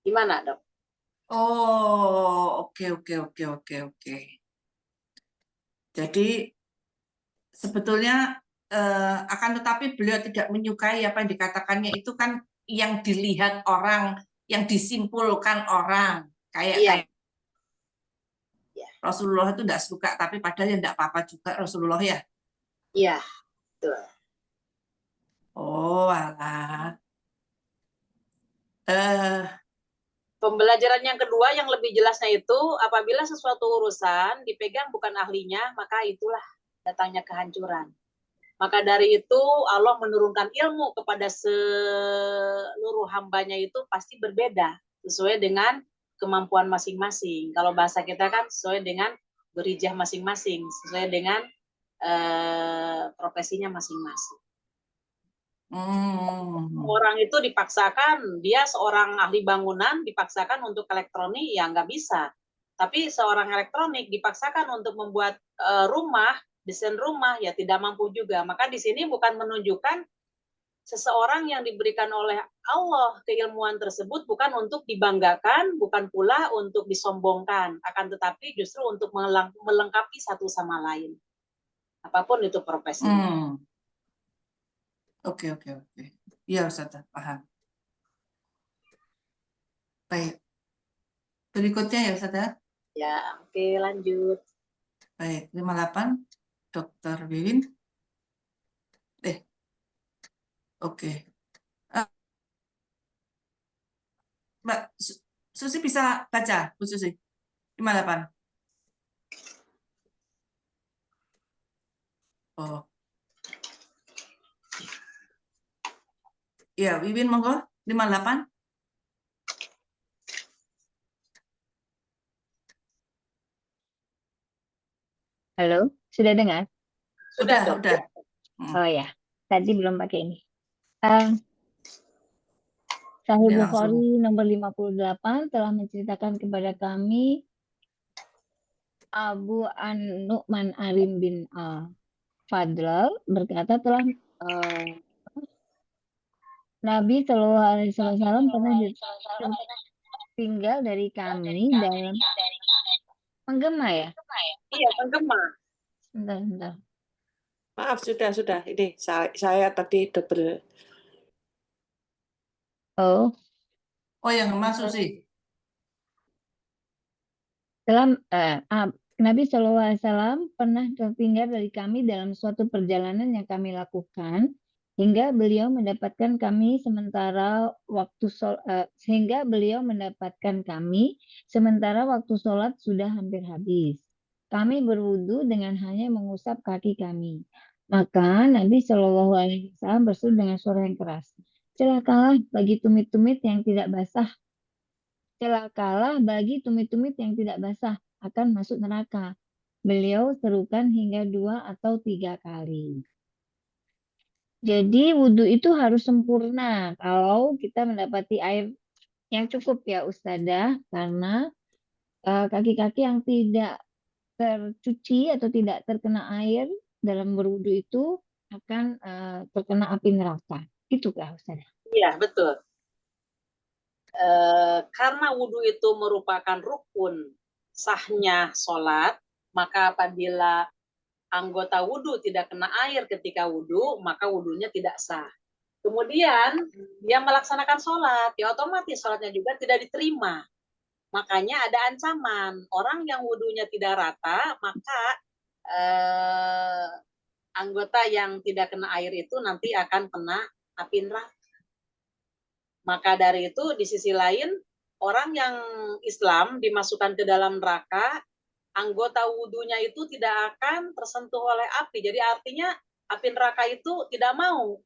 Gimana, Dok? Oh, oke. Jadi sebetulnya akan tetapi beliau tidak menyukai apa yang dikatakannya itu kan yang dilihat orang, yang disimpulkan orang. Iya, Kayak iya, Rasulullah itu tidak suka, tapi padahal ya tidak apa-apa juga Rasulullah ya. iya, betul. Oh, alah. Eh, Pembelajaran yang kedua yang lebih jelasnya itu, apabila sesuatu urusan dipegang bukan ahlinya, maka itulah datangnya kehancuran. Maka dari itu Allah menurunkan ilmu kepada seluruh hambanya itu pasti berbeda sesuai dengan kemampuan masing-masing. Kalau bahasa kita kan sesuai dengan berijah masing-masing, sesuai dengan profesinya masing-masing. Orang itu dipaksakan, dia seorang ahli bangunan dipaksakan untuk elektronik, ya nggak bisa. Tapi seorang elektronik dipaksakan untuk membuat rumah, desain rumah, ya tidak mampu juga. Maka di sini bukan menunjukkan seseorang yang diberikan oleh Allah keilmuan tersebut bukan untuk dibanggakan, bukan pula untuk disombongkan, akan tetapi justru untuk melengkapi satu sama lain. Apapun itu profesinya. oke. Iya, Ustaz, paham. Baik. Berikutnya ya, Ustaz. Ya, oke, lanjut. Baik, 58, Dokter Wiwin. Oke. Mbak Susi bisa baca, Bu Susi? 58. Oh, iya, Wiwin monggo, 58. Halo, sudah dengar? Sudah, Dok. Udah. Oh ya, tadi belum pakai ini. Sahih Dia Bukhari langsung. nomor 58 telah menceritakan kepada kami Abu An-Nu'man Arim bin Fadl berkata telah Nabi Shallallahu Alaihi Wasallam pernah tinggal dari kami dalam penggema ya. Iya, penggema. Bentar. Maaf, sudah. Ini saya tadi double. Oh, yang Mas Susi. Nabi Shallallahu Alaihi Wasallam pernah tertinggal dari kami dalam suatu perjalanan yang kami lakukan hingga beliau mendapatkan kami sementara waktu sholat sudah hampir habis. Kami berwudu dengan hanya mengusap kaki kami. Maka Nabi Shallallahu Alaihi Wasallam berseru dengan suara yang keras, celakalah bagi tumit-tumit yang tidak basah. Celakalah bagi tumit-tumit yang tidak basah akan masuk neraka. Beliau serukan hingga 2 atau 3 kali. Jadi wudhu itu harus sempurna kalau kita mendapati air yang cukup ya Ustazah, karena kaki-kaki yang tidak tercuci atau tidak terkena air dalam berwudhu itu akan terkena api neraka. Itukah Ustazah? Iya, betul. Karena wudhu itu merupakan rukun sahnya sholat, maka apabila anggota wudhu tidak kena air ketika wudhu, maka wudhunya tidak sah. Kemudian dia melaksanakan sholat, ya otomatis sholatnya juga tidak diterima. Makanya ada ancaman, orang yang wudhunya tidak rata, maka anggota yang tidak kena air itu nanti akan kena api neraka. Maka dari itu di sisi lain orang yang Islam dimasukkan ke dalam neraka, anggota wudhunya itu tidak akan tersentuh oleh api. Jadi artinya api neraka itu tidak mau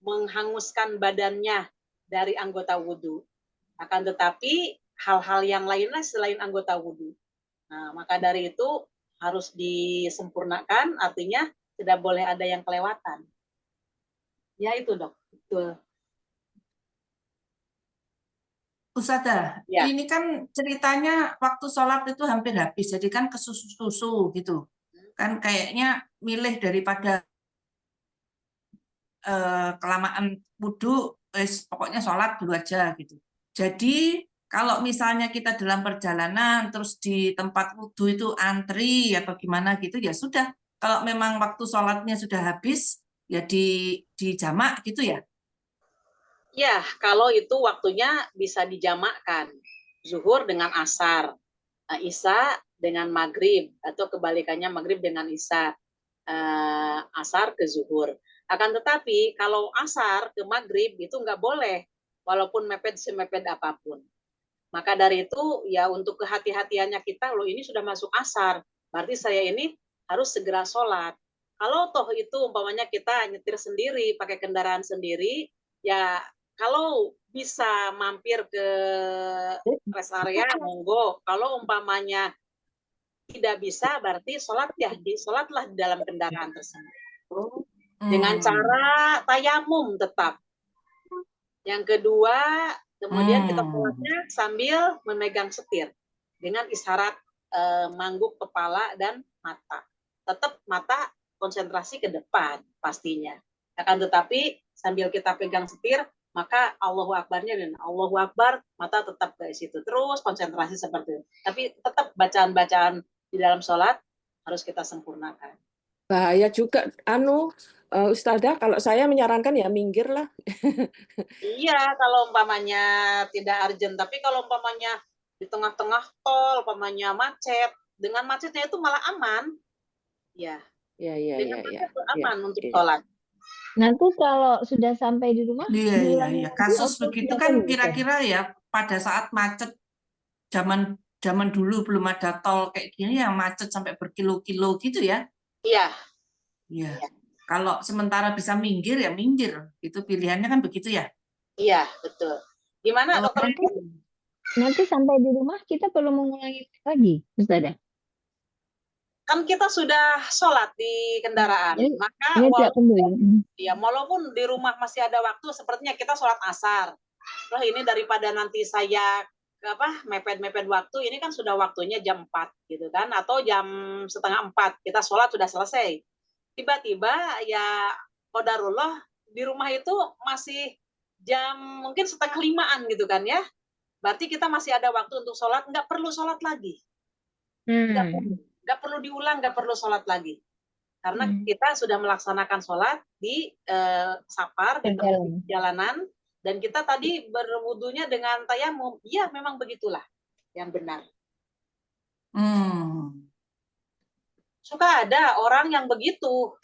menghanguskan badannya dari anggota wudhu. Akan tetapi hal-hal yang lainnya selain anggota wudhu. Nah, maka dari itu harus disempurnakan, artinya tidak boleh ada yang kelewatan. Ya itu, Dok. Betul. Ustazah, Ya. ini kan ceritanya waktu sholat itu hampir habis, jadi kan kesusu-susu gitu. Kan kayaknya milih daripada kelamaan wudhu, pokoknya sholat dulu aja gitu. Jadi kalau misalnya kita dalam perjalanan terus di tempat wudhu itu antri atau gimana gitu ya sudah. Kalau memang waktu sholatnya sudah habis ya di jamak gitu ya. Ya, kalau itu waktunya bisa dijamakkan. Zuhur dengan asar, Isya dengan maghrib, atau kebalikannya maghrib dengan Isya, asar ke zuhur. Akan tetapi kalau asar ke maghrib itu nggak boleh, walaupun mepet semepet apapun. Maka dari itu ya untuk kehati-hatiannya kita, loh ini sudah masuk asar, berarti saya ini harus segera sholat. Kalau toh itu umpamanya kita nyetir sendiri, pakai kendaraan sendiri, ya kalau bisa mampir ke rest area, monggo. Kalau umpamanya tidak bisa, berarti sholatlah di dalam kendaraan tersebut. Dengan cara tayamum tetap. Yang kedua, kemudian kita sholatnya sambil memegang setir dengan isyarat mangguk kepala dan mata. Tetap mata konsentrasi ke depan pastinya. Akan tetapi sambil kita pegang setir, maka Allahu Akbarnya dan Allahu Akbar, mata tetap ke situ. Terus konsentrasi seperti itu. Tapi tetap bacaan-bacaan di dalam sholat harus kita sempurnakan. Bahaya juga, Ustazah, kalau saya menyarankan ya minggir lah. Iya, kalau umpamanya tidak urgent. Tapi kalau umpamanya di tengah-tengah tol, umpamanya macet, dengan macetnya itu malah aman. Ya, dengan macet itu aman untuk sholat. Nanti kalau sudah sampai di rumah, Iya. Kasus begitu kan kira-kira ya pada saat macet zaman dulu belum ada tol kayak gini yang macet sampai berkilo-kilo gitu ya. Iya. Iya. Kalau sementara bisa minggir ya minggir. Itu pilihannya kan begitu ya. Iya, betul. Gimana dokter? Nanti sampai di rumah kita perlu mengulangi lagi, Ustazah. Kan kita sudah sholat di kendaraan, maka walaupun di rumah masih ada waktu, sepertinya kita sholat asar. Loh ini daripada nanti saya mepet-mepet waktu, ini kan sudah waktunya jam 4 gitu kan, atau jam setengah 4 kita sholat sudah selesai. Tiba-tiba ya qadarullah di rumah itu masih jam mungkin setengah 5-an gitu kan ya. Berarti kita masih ada waktu untuk sholat, nggak perlu sholat lagi. Nggak perlu diulang, nggak perlu sholat lagi. Karena kita sudah melaksanakan sholat di safar, di perjalanan, dan kita tadi berwudunya dengan tayamum. Iya, memang begitulah yang benar. Suka ada orang yang begitu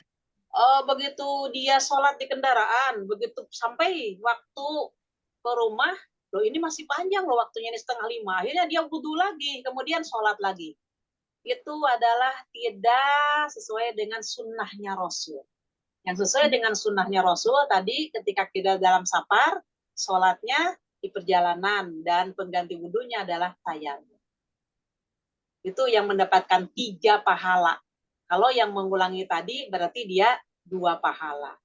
dia sholat di kendaraan, begitu sampai waktu ke rumah, loh ini masih panjang loh waktunya, ini setengah 5. Akhirnya dia wudu lagi, kemudian sholat lagi. Itu adalah tidak sesuai dengan sunnahnya Rasul. Yang sesuai dengan sunnahnya Rasul tadi ketika kita dalam safar, sholatnya di perjalanan dan pengganti wudunya adalah tayamum. Itu yang mendapatkan 3 pahala. Kalau yang mengulangi tadi berarti dia 2 pahala.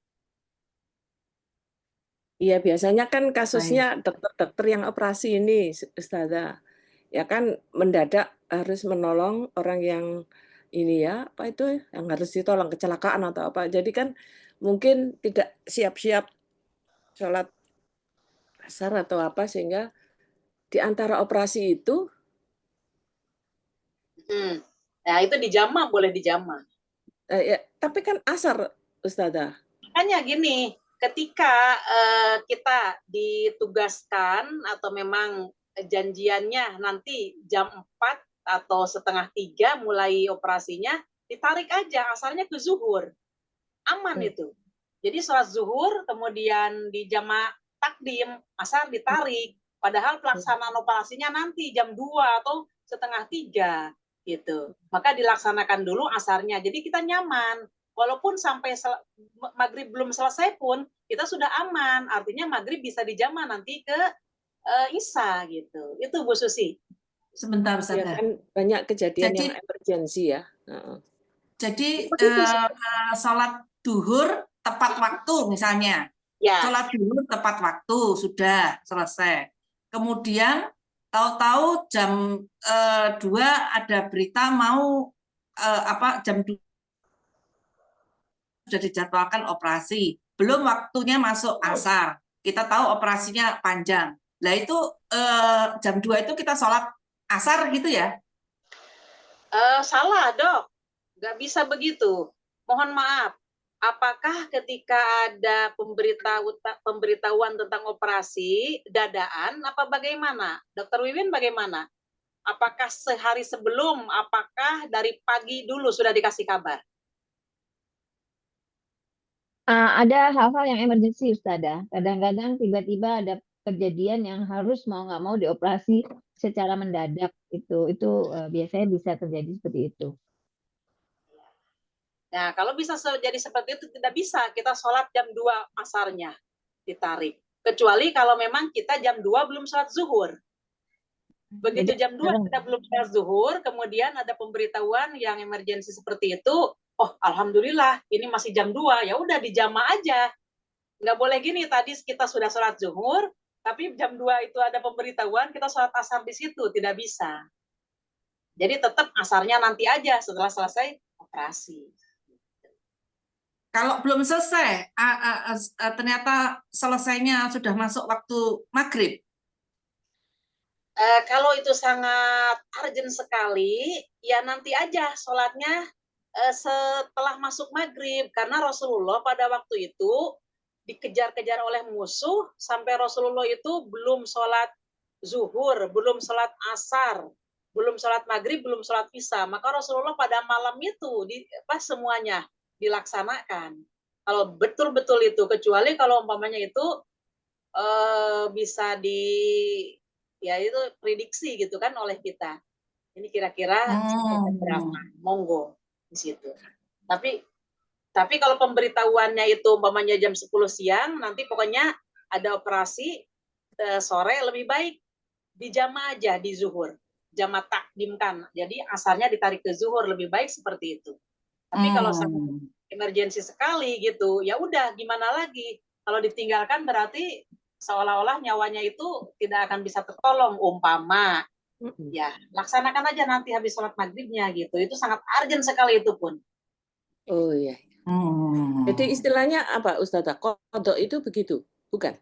Iya, biasanya kan kasusnya dokter-dokter yang operasi ini, Ustazah. Ya kan mendadak harus menolong orang yang ini ya, apa itu yang harus ditolong kecelakaan atau apa. Jadi kan mungkin tidak siap-siap sholat asar atau apa sehingga di antara operasi itu Nah, itu dijamak, boleh dijamak. ya, tapi kan asar, Ustazah. Makanya gini, ketika kita ditugaskan atau memang janjiannya nanti jam 4 atau setengah 3 mulai operasinya, ditarik aja asarnya ke zuhur. Aman itu. Jadi sholat zuhur, kemudian di jamak takdim, asar ditarik. Padahal pelaksanaan operasinya nanti jam 2 atau setengah 3 gitu. Maka dilaksanakan dulu asarnya. Jadi kita nyaman. Walaupun sampai maghrib belum selesai pun, kita sudah aman. Artinya maghrib bisa dijamak nanti ke Isya gitu. Itu Bu Susi. Sebentar, Ustazah. Ya kan banyak kejadian yang emergensi ya. Jadi sholat duhur tepat waktu misalnya. Ya. Sholat duhur tepat waktu sudah selesai. Kemudian tahu-tahu jam 2 ada berita mau jam 2 sudah dijadwalkan operasi. Belum waktunya masuk asar. Kita tahu operasinya panjang. Nah itu jam 2 itu kita sholat asar gitu ya? Salah dok, nggak bisa begitu. Mohon maaf. Apakah ketika ada pemberitahuan tentang operasi dadaan apa bagaimana? Dokter Wiwin bagaimana? Apakah sehari sebelum, apakah dari pagi dulu sudah dikasih kabar? Ada hal-hal yang emergency Ustazah. Kadang-kadang tiba-tiba ada kejadian yang harus mau nggak mau dioperasi secara mendadak. Itu biasanya bisa terjadi seperti itu. Nah, kalau bisa jadi seperti itu, tidak bisa kita sholat jam 2 asarnya ditarik. Kecuali kalau memang kita jam 2 belum sholat zuhur. Begitu Jadi jam 2 kita belum sholat zuhur, kemudian ada pemberitahuan yang emergensi seperti itu, oh alhamdulillah ini masih jam 2, ya udah dijama aja. Nggak boleh gini, tadi kita sudah sholat zuhur, tapi jam 2 itu ada pemberitahuan, kita sholat asar di situ, tidak bisa. Jadi tetap asarnya nanti aja setelah selesai operasi. Kalau belum selesai, ternyata selesainya sudah masuk waktu maghrib. Kalau itu sangat urgent sekali, ya nanti aja sholatnya setelah masuk maghrib. Karena Rasulullah pada waktu itu dikejar-kejar oleh musuh, sampai Rasulullah itu belum sholat zuhur, belum sholat asar, belum sholat maghrib, belum sholat isya. Maka Rasulullah pada malam itu semuanya dilaksanakan. Kalau betul-betul itu, kecuali kalau umpamanya itu bisa ya itu prediksi gitu kan oleh kita. Ini kira-kira jam berapa? Monggo di situ. Tapi kalau pemberitahuannya itu umpamanya jam 10 siang, nanti pokoknya ada operasi sore, lebih baik dijama aja di zuhur. Jama takdimkan. Jadi asarnya ditarik ke zuhur, lebih baik seperti itu. Tapi kalau sangat emergensi sekali gitu, ya udah gimana lagi? Kalau ditinggalkan berarti seolah-olah nyawanya itu tidak akan bisa tertolong, umpama ya laksanakan aja nanti habis sholat maghribnya gitu. Itu sangat urgent sekali itu pun. Oh iya. Jadi istilahnya apa Ustazah? Qadha itu begitu, bukan?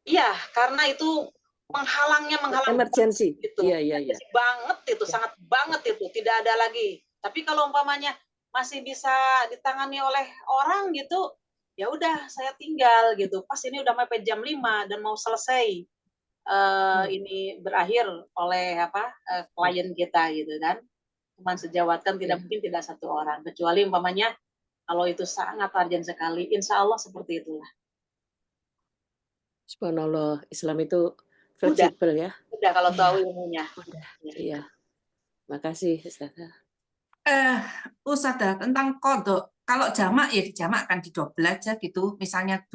Iya, karena itu menghalang emergency gitu. Iya. Banget itu, sangat banget itu, tidak ada lagi. Tapi kalau umpamanya masih bisa ditangani oleh orang gitu, ya udah saya tinggal gitu. Pas ini udah mepet jam 5 dan mau selesai ini berakhir oleh klien kita gitu kan. Cuman sejawat kan tidak mungkin tidak satu orang, kecuali umpamanya kalau itu sangat urgent sekali, insya Allah seperti itulah. Subhanallah, Islam itu fleksibel ya. Udah kalau tahu ilmunya. Udah. Iya. Makasih Ustazah. Ustazah, tentang qadha, kalau jamak ya dijamak kan didobel aja gitu. Misalnya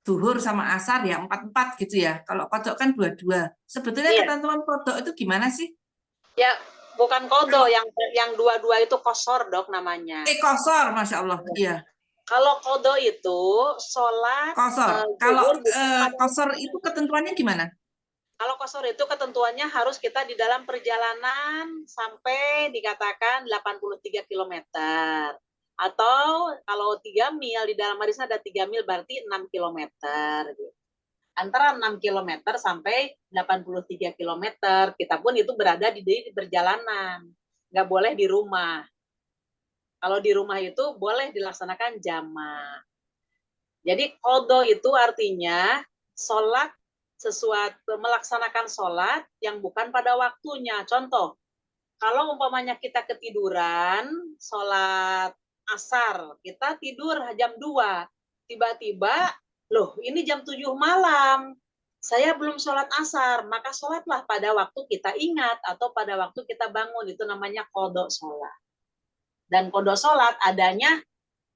duhur sama asar ya 4-4 gitu ya. Kalau qadha kan 2-2. Sebetulnya ketentuan qadha itu gimana sih? Ya, bukan qadha, yang 2-2 itu qasar dok namanya. Qasar, Masya Allah. Iya. Kalau qadha itu sholat qasar. Kalau qasar itu ketentuannya gimana? Kalau qasar itu ketentuannya harus kita di dalam perjalanan sampai dikatakan 83 km. Atau kalau 3 mil, di dalam hadis ada 3 mil berarti 6 km. Antara 6 km sampai 83 km, kita pun itu berada di perjalanan. Nggak boleh di rumah. Kalau di rumah itu boleh dilaksanakan jamak. Jadi qadha itu artinya sholat melaksanakan sholat yang bukan pada waktunya. Contoh, kalau umpamanya kita ketiduran, sholat asar, kita tidur jam 2, tiba-tiba, loh ini jam 7 malam, saya belum sholat asar, maka sholatlah pada waktu kita ingat atau pada waktu kita bangun, itu namanya qadha sholat. Dan qadha sholat adanya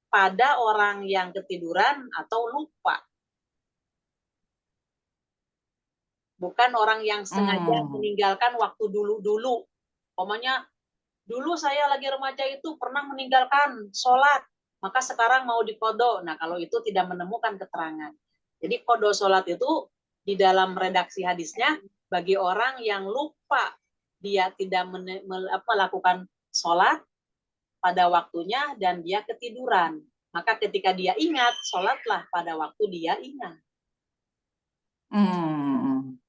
pada orang yang ketiduran atau lupa. Bukan orang yang sengaja meninggalkan waktu dulu-dulu. Umpamanya, dulu saya lagi remaja itu pernah meninggalkan sholat, maka sekarang mau diqadha. Nah, kalau itu tidak menemukan keterangan. Jadi qadha sholat itu di dalam redaksi hadisnya bagi orang yang lupa dia tidak melakukan sholat pada waktunya dan dia ketiduran. Maka ketika dia ingat, sholatlah pada waktu dia ingat. Hmm.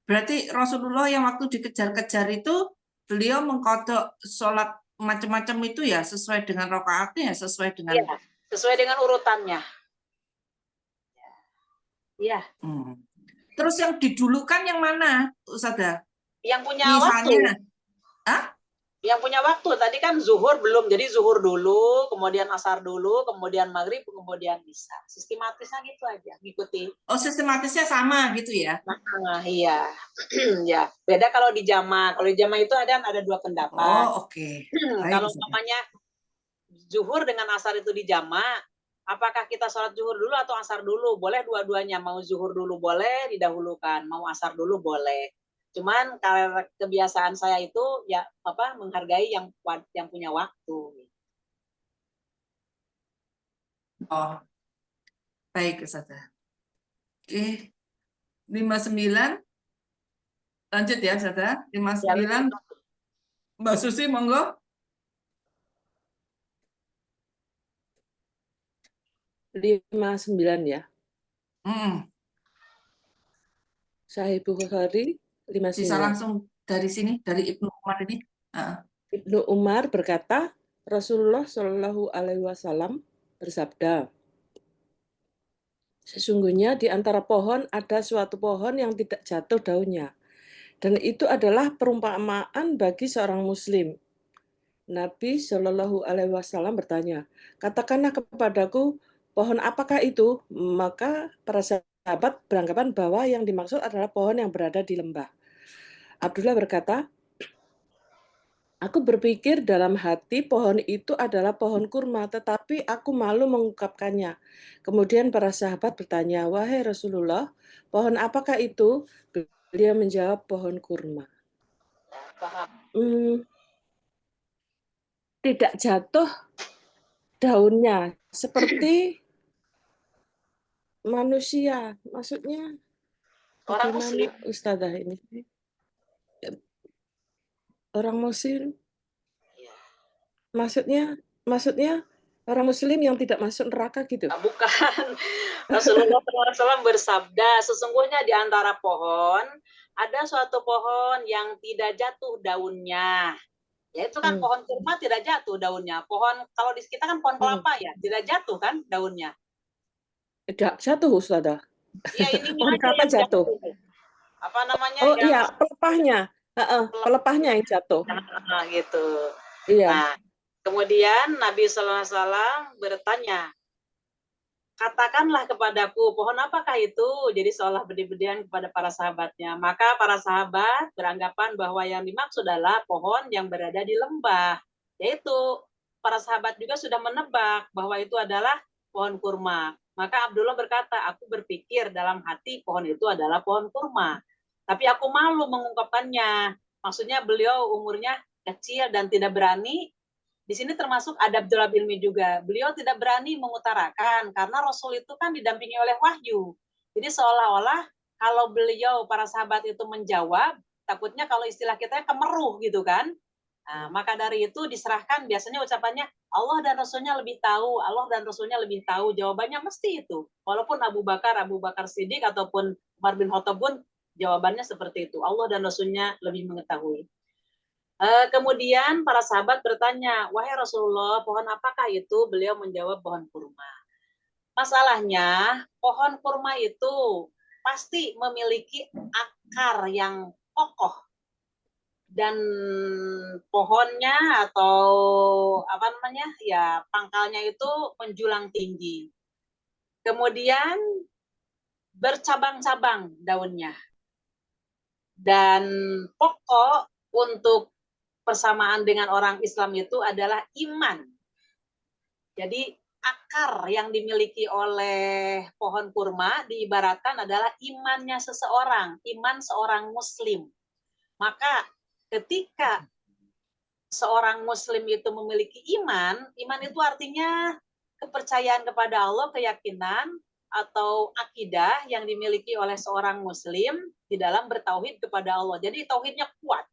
Berarti Rasulullah yang waktu dikejar-kejar itu beliau mengkodok sholat macam-macam itu ya sesuai dengan rakaatnya, sesuai dengan. Iya, sesuai dengan urutannya. Iya, Hmm. Terus yang didulukan yang mana, Ustazah? yang punya waktu. Misalnya, Yang punya waktu tadi kan zuhur belum, jadi zuhur dulu, kemudian asar dulu, kemudian maghrib, kemudian isya. Sistematisnya gitu aja, ngikuti. oh sistematisnya sama gitu ya? Nah, iya, ya. Beda kalau di jama. Kalau di jama itu ada dua pendapat. Oh oke. Baik, Kalau Ustazah. namanya zuhur dengan asar itu di jama, apakah kita sholat zuhur dulu atau asar dulu? Boleh dua-duanya. Mau zuhur dulu boleh didahulukan, mau asar dulu boleh. Cuman karena kebiasaan saya itu ya menghargai yang punya waktu. Oh, baik Ustazah. Oke. 59 lanjut ya Ustazah. Ya, 59 Mbak Susi monggo. 59 ya. Hmm. Sahih Bukhari Bisa 59. langsung dari sini, dari Ibnu Umar ini. Ibnu Umar berkata, Rasulullah Shallallahu Alaihi Wasallam bersabda, sesungguhnya di antara pohon ada suatu pohon yang tidak jatuh daunnya, dan itu adalah perumpamaan bagi seorang Muslim. Nabi Shallallahu Alaihi Wasallam bertanya, katakanlah kepadaku, pohon apakah itu? Maka para sahabat beranggapan bahwa yang dimaksud adalah pohon yang berada di lembah. Abdullah berkata, aku berpikir dalam hati pohon itu adalah pohon kurma, tetapi aku malu mengungkapkannya. Kemudian para sahabat bertanya, wahai Rasulullah, pohon apakah itu? Beliau menjawab, pohon kurma. paham. Tidak jatuh daunnya, seperti manusia. Maksudnya Orang bagaimana Muslim. Ustazah ini? Orang Muslim? Maksudnya orang Muslim yang tidak masuk neraka gitu? Bukan. Rasulullah SAW bersabda, sesungguhnya di antara pohon ada suatu pohon yang tidak jatuh daunnya. Ya itu kan pohon kurma tidak jatuh daunnya. Pohon kalau di kita kan pohon kelapa ya, tidak jatuh kan daunnya. Tidak jatuh, Ustazah. Iya, ininya Pohon aja kelapa yang jatuh. Apa namanya Oh yang iya, pelepahnya. Pelepahnya yang jatuh. gitu. Iya. Nah, kemudian Nabi SAW bertanya, katakanlah kepadaku, pohon apakah itu? Jadi seolah bedi-bedian kepada para sahabatnya. Maka para sahabat beranggapan bahwa yang dimaksud adalah pohon yang berada di lembah. Yaitu para sahabat juga sudah menebak bahwa itu adalah pohon kurma. Maka Abdullah berkata, aku berpikir dalam hati pohon itu adalah pohon kurma. Tapi aku malu mengungkapkannya. Maksudnya beliau umurnya kecil dan tidak berani. Di sini termasuk adab talab ilmi juga. Beliau tidak berani mengutarakan karena Rasul itu kan didampingi oleh wahyu. Jadi seolah-olah kalau beliau para sahabat itu menjawab, takutnya kalau istilah kita kemeruh gitu kan. Nah, maka dari itu diserahkan biasanya ucapannya Allah dan Rasulnya lebih tahu, Allah dan Rasulnya lebih tahu. Jawabannya mesti itu. Walaupun Abu Bakar Siddiq ataupun Umar bin Khattab pun jawabannya seperti itu. Allah dan Rasulnya lebih mengetahui. Kemudian para sahabat bertanya, wahai Rasulullah, pohon apakah itu? Beliau menjawab pohon kurma. Masalahnya, pohon kurma itu pasti memiliki akar yang kokoh dan pohonnya atau pangkalnya itu menjulang tinggi. Kemudian bercabang-cabang daunnya. Dan pokok untuk persamaan dengan orang Islam itu adalah iman. Jadi akar yang dimiliki oleh pohon kurma diibaratkan adalah imannya seseorang, iman seorang Muslim. Maka ketika seorang Muslim itu memiliki iman itu artinya kepercayaan kepada Allah, keyakinan atau akidah yang dimiliki oleh seorang Muslim di dalam bertauhid kepada Allah. Jadi tauhidnya kuat.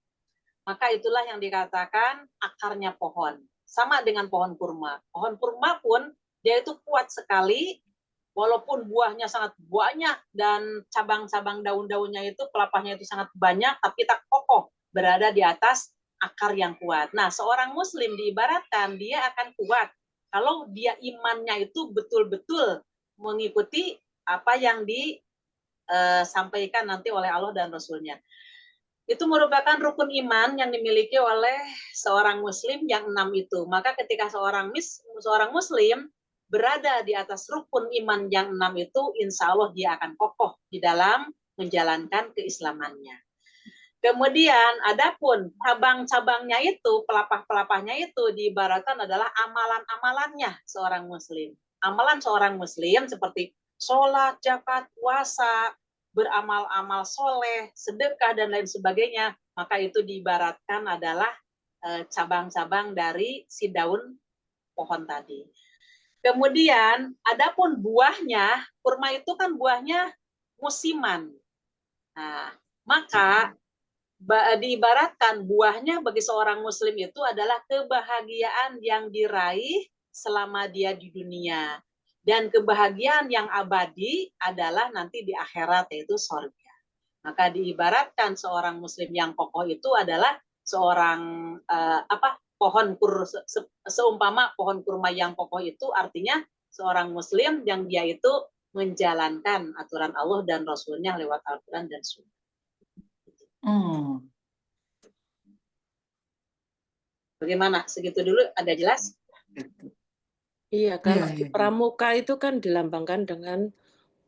Maka itulah yang dikatakan akarnya pohon. Sama dengan pohon kurma. Pohon kurma pun dia itu kuat sekali, walaupun buahnya sangat banyak dan cabang-cabang daun-daunnya itu, pelapahnya itu sangat banyak, tapi tak kokoh, berada di atas akar yang kuat. Nah, seorang muslim diibaratkan dia akan kuat kalau dia imannya itu betul-betul mengikuti apa yang disampaikan nanti oleh Allah dan Rasul-Nya. Itu merupakan rukun iman yang dimiliki oleh seorang muslim yang 6 itu. Maka ketika seorang muslim berada di atas rukun iman yang 6 itu, insya Allah dia akan kokoh di dalam menjalankan keislamannya. Kemudian adapun cabang-cabangnya itu, pelapah-pelapahnya itu diibaratkan adalah amalan-amalannya seorang muslim. Amalan seorang muslim seperti sholat, zakat, puasa, beramal-amal soleh, sedekah, dan lain sebagainya, maka itu diibaratkan adalah cabang-cabang dari si daun pohon tadi. Kemudian, adapun buahnya, kurma itu kan buahnya musiman. Nah, maka diibaratkan buahnya bagi seorang muslim itu adalah kebahagiaan yang diraih selama dia di dunia. Dan kebahagiaan yang abadi adalah nanti di akhirat, yaitu surga. Maka diibaratkan seorang muslim yang kokoh itu adalah seorang seumpama pohon kurma yang kokoh itu artinya seorang muslim yang dia itu menjalankan aturan Allah dan Rasul-Nya lewat Al-Quran dan Sunnah. Bagaimana? Segitu dulu, ada jelas? Iya, kalau di pramuka itu kan dilambangkan dengan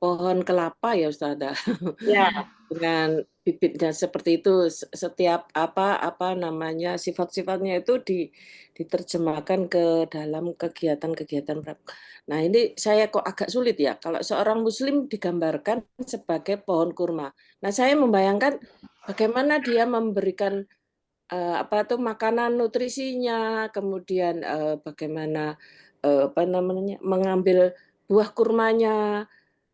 pohon kelapa ya Ustazah. Ya. Dengan bibitnya seperti itu, setiap namanya sifat-sifatnya itu diterjemahkan ke dalam kegiatan-kegiatan pramuka. Nah, ini saya kok agak sulit ya kalau seorang muslim digambarkan sebagai pohon kurma. Nah, saya membayangkan bagaimana dia memberikan makanan nutrisinya, kemudian bagaimana mengambil buah kurmanya.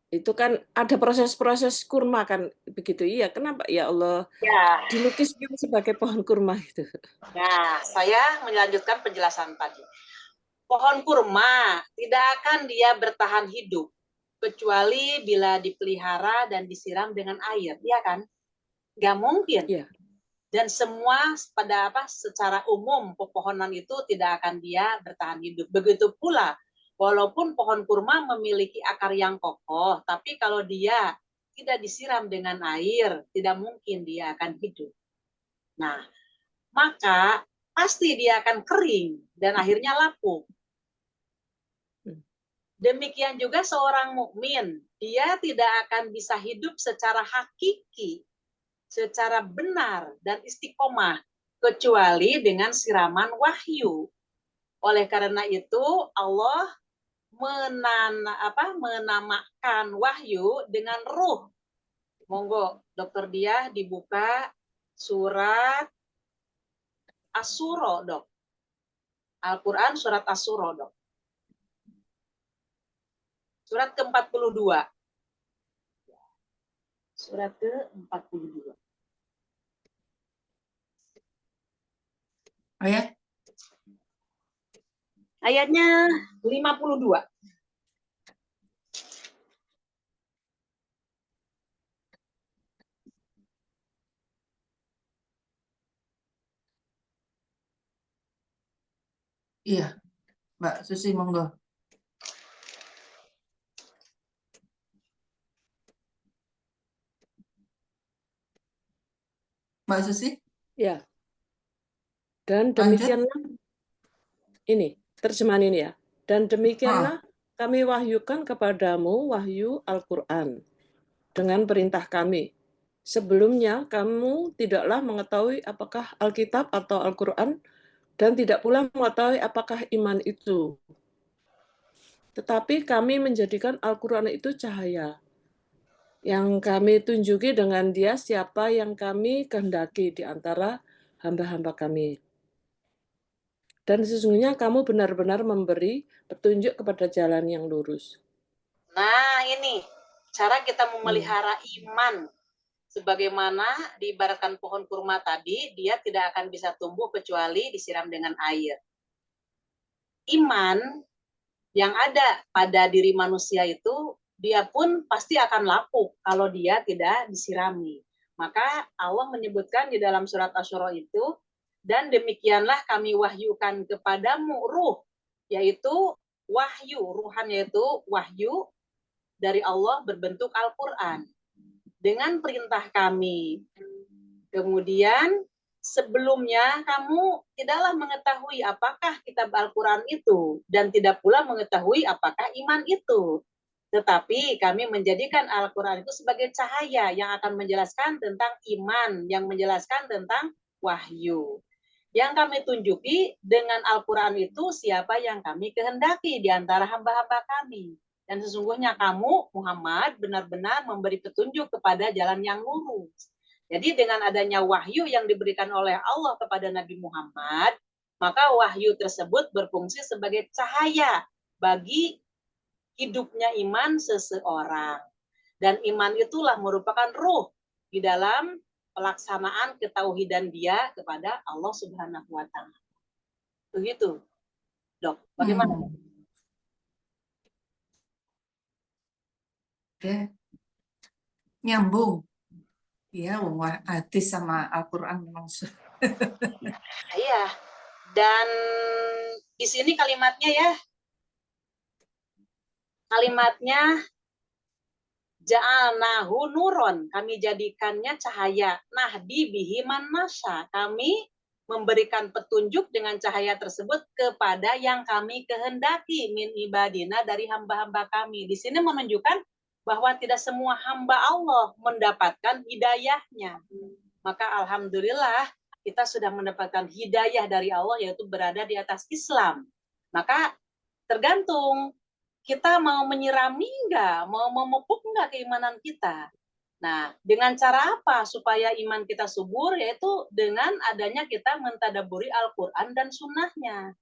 Itu kan ada proses-proses kurma kan begitu. Iya, kenapa ya Allah dilukis sebagai pohon kurma itu? Nah, saya melanjutkan penjelasan tadi. Pohon kurma tidak akan dia bertahan hidup kecuali bila dipelihara dan disiram dengan air, ya kan? Nggak mungkin. Iya. Dan semua secara umum pepohonan itu tidak akan dia bertahan hidup. Begitu pula walaupun pohon kurma memiliki akar yang kokoh, tapi kalau dia tidak disiram dengan air, tidak mungkin dia akan hidup. Nah, maka pasti dia akan kering dan akhirnya lapuk. Demikian juga seorang mukmin, dia tidak akan bisa hidup secara hakiki, secara benar dan istiqomah kecuali dengan siraman wahyu. Oleh karena itu Allah menamakan wahyu dengan ruh. Monggo Dokter Diah dibuka surat Asy-Syura, Dok. Al-Qur'an surat Asy-Syura, Dok. Surat ke-42. Surat ke-42. Ayatnya 52. Iya, Mbak Susi, monggo. Mbak Susi? Ya. Dan demikianlah ini terjemahan ini ya. Dan demikianlah kami wahyukan kepadamu wahyu Al-Qur'an dengan perintah kami. Sebelumnya kamu tidaklah mengetahui apakah Alkitab atau Al-Qur'an dan tidak pula mengetahui apakah iman itu. Tetapi kami menjadikan Al-Qur'an itu cahaya yang kami tunjuki dengan dia siapa yang kami kehendaki di antara hamba-hamba kami. Dan sesungguhnya kamu benar-benar memberi petunjuk kepada jalan yang lurus. Nah, ini cara kita memelihara iman. Sebagaimana diibaratkan pohon kurma tadi, dia tidak akan bisa tumbuh kecuali disiram dengan air. Iman yang ada pada diri manusia itu dia pun pasti akan lapuk kalau dia tidak disirami. Maka Allah menyebutkan di dalam surat Asy-Syura itu, dan demikianlah kami wahyukan kepadamu ruh, yaitu wahyu, ruhan yaitu wahyu dari Allah berbentuk Al-Quran dengan perintah kami. Kemudian sebelumnya kamu tidaklah mengetahui apakah kitab Al-Quran itu dan tidak pula mengetahui apakah iman itu. Tetapi kami menjadikan Al-Quran itu sebagai cahaya yang akan menjelaskan tentang iman, yang menjelaskan tentang wahyu. Yang kami tunjuki dengan Al-Quran itu siapa yang kami kehendaki di antara hamba-hamba kami. Dan sesungguhnya kamu, Muhammad, benar-benar memberi petunjuk kepada jalan yang lurus. Jadi dengan adanya wahyu yang diberikan oleh Allah kepada Nabi Muhammad, maka wahyu tersebut berfungsi sebagai cahaya bagi hidupnya iman seseorang. Dan iman itulah merupakan ruh di dalam pelaksanaan ketauhidan dia kepada Allah Subhanahu wa Ta'ala. Begitu, Dok. Bagaimana? Oke. Nyambung. Ya, wah, hadis sama Al-Quran memang. Iya. Dan di sini kalimatnya ya. Kalimatnya ja'alnahu nuron, kami jadikannya cahaya. Nahdi bihi man nasya, kami memberikan petunjuk dengan cahaya tersebut kepada yang kami kehendaki min ibadina, dari hamba-hamba kami. Di sini menunjukkan bahwa tidak semua hamba Allah mendapatkan hidayahnya. Maka alhamdulillah kita sudah mendapatkan hidayah dari Allah, yaitu berada di atas Islam. Maka tergantung kita mau menyirami enggak, mau memupuk enggak keimanan kita. Nah, dengan cara apa supaya iman kita subur? Yaitu dengan adanya kita mentadaburi Al-Quran dan sunnahnya.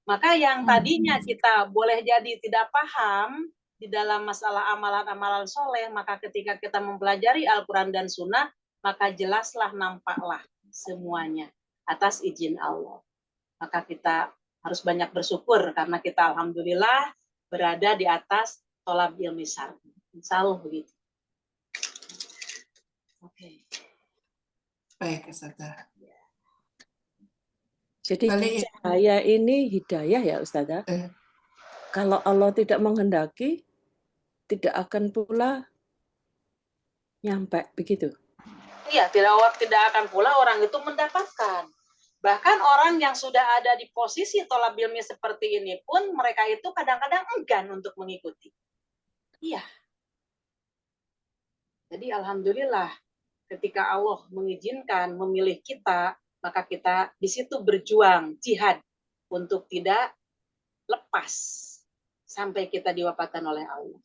Maka yang tadinya kita boleh jadi tidak paham di dalam masalah amalan-amalan soleh, maka ketika kita mempelajari Al-Quran dan sunnah, maka jelaslah, nampaklah semuanya atas izin Allah. Maka kita harus banyak bersyukur karena kita alhamdulillah berada di atas tolab ilmi syar'i. Insya Allah begitu. Oke. Baik, Ustazah. Jadi Balik. cahaya ini hidayah ya Ustazah. Kalau Allah tidak menghendaki, tidak akan pula nyampe, begitu. Iya, tidak akan pula orang itu mendapatkan. Bahkan orang yang sudah ada di posisi tolab ilmi seperti ini pun, mereka itu kadang-kadang enggan untuk mengikuti. Iya. Jadi alhamdulillah ketika Allah mengizinkan memilih kita, maka kita di situ berjuang, jihad untuk tidak lepas sampai kita diwafatkan oleh Allah.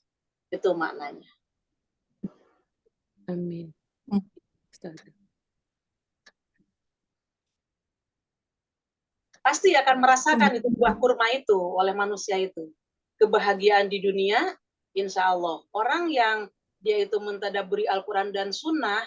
Itu maknanya. Amin. Pasti akan merasakan itu buah kurma itu oleh manusia itu. Kebahagiaan di dunia, insya Allah. Orang yang dia itu mentadaburi Al-Quran dan Sunnah,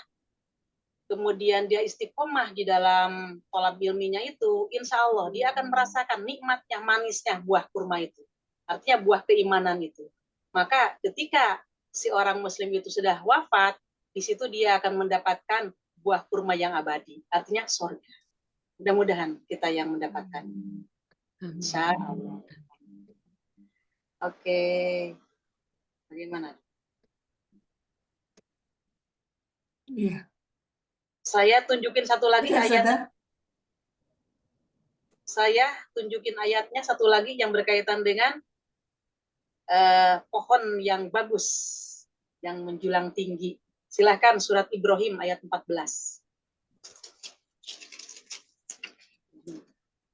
kemudian dia istiqomah di dalam tolab ilminya itu, insya Allah dia akan merasakan nikmatnya, manisnya buah kurma itu. Artinya buah keimanan itu. Maka ketika si orang muslim itu sudah wafat, di situ dia akan mendapatkan buah kurma yang abadi. Artinya surga. Mudah-mudahan kita yang mendapatkan. Insya Allah. Oke. Bagaimana? Iya. Saya tunjukin satu lagi Iya, ayat. Saya tunjukin ayatnya satu lagi yang berkaitan dengan pohon yang bagus, yang menjulang tinggi. Silakan surat Ibrahim ayat 14.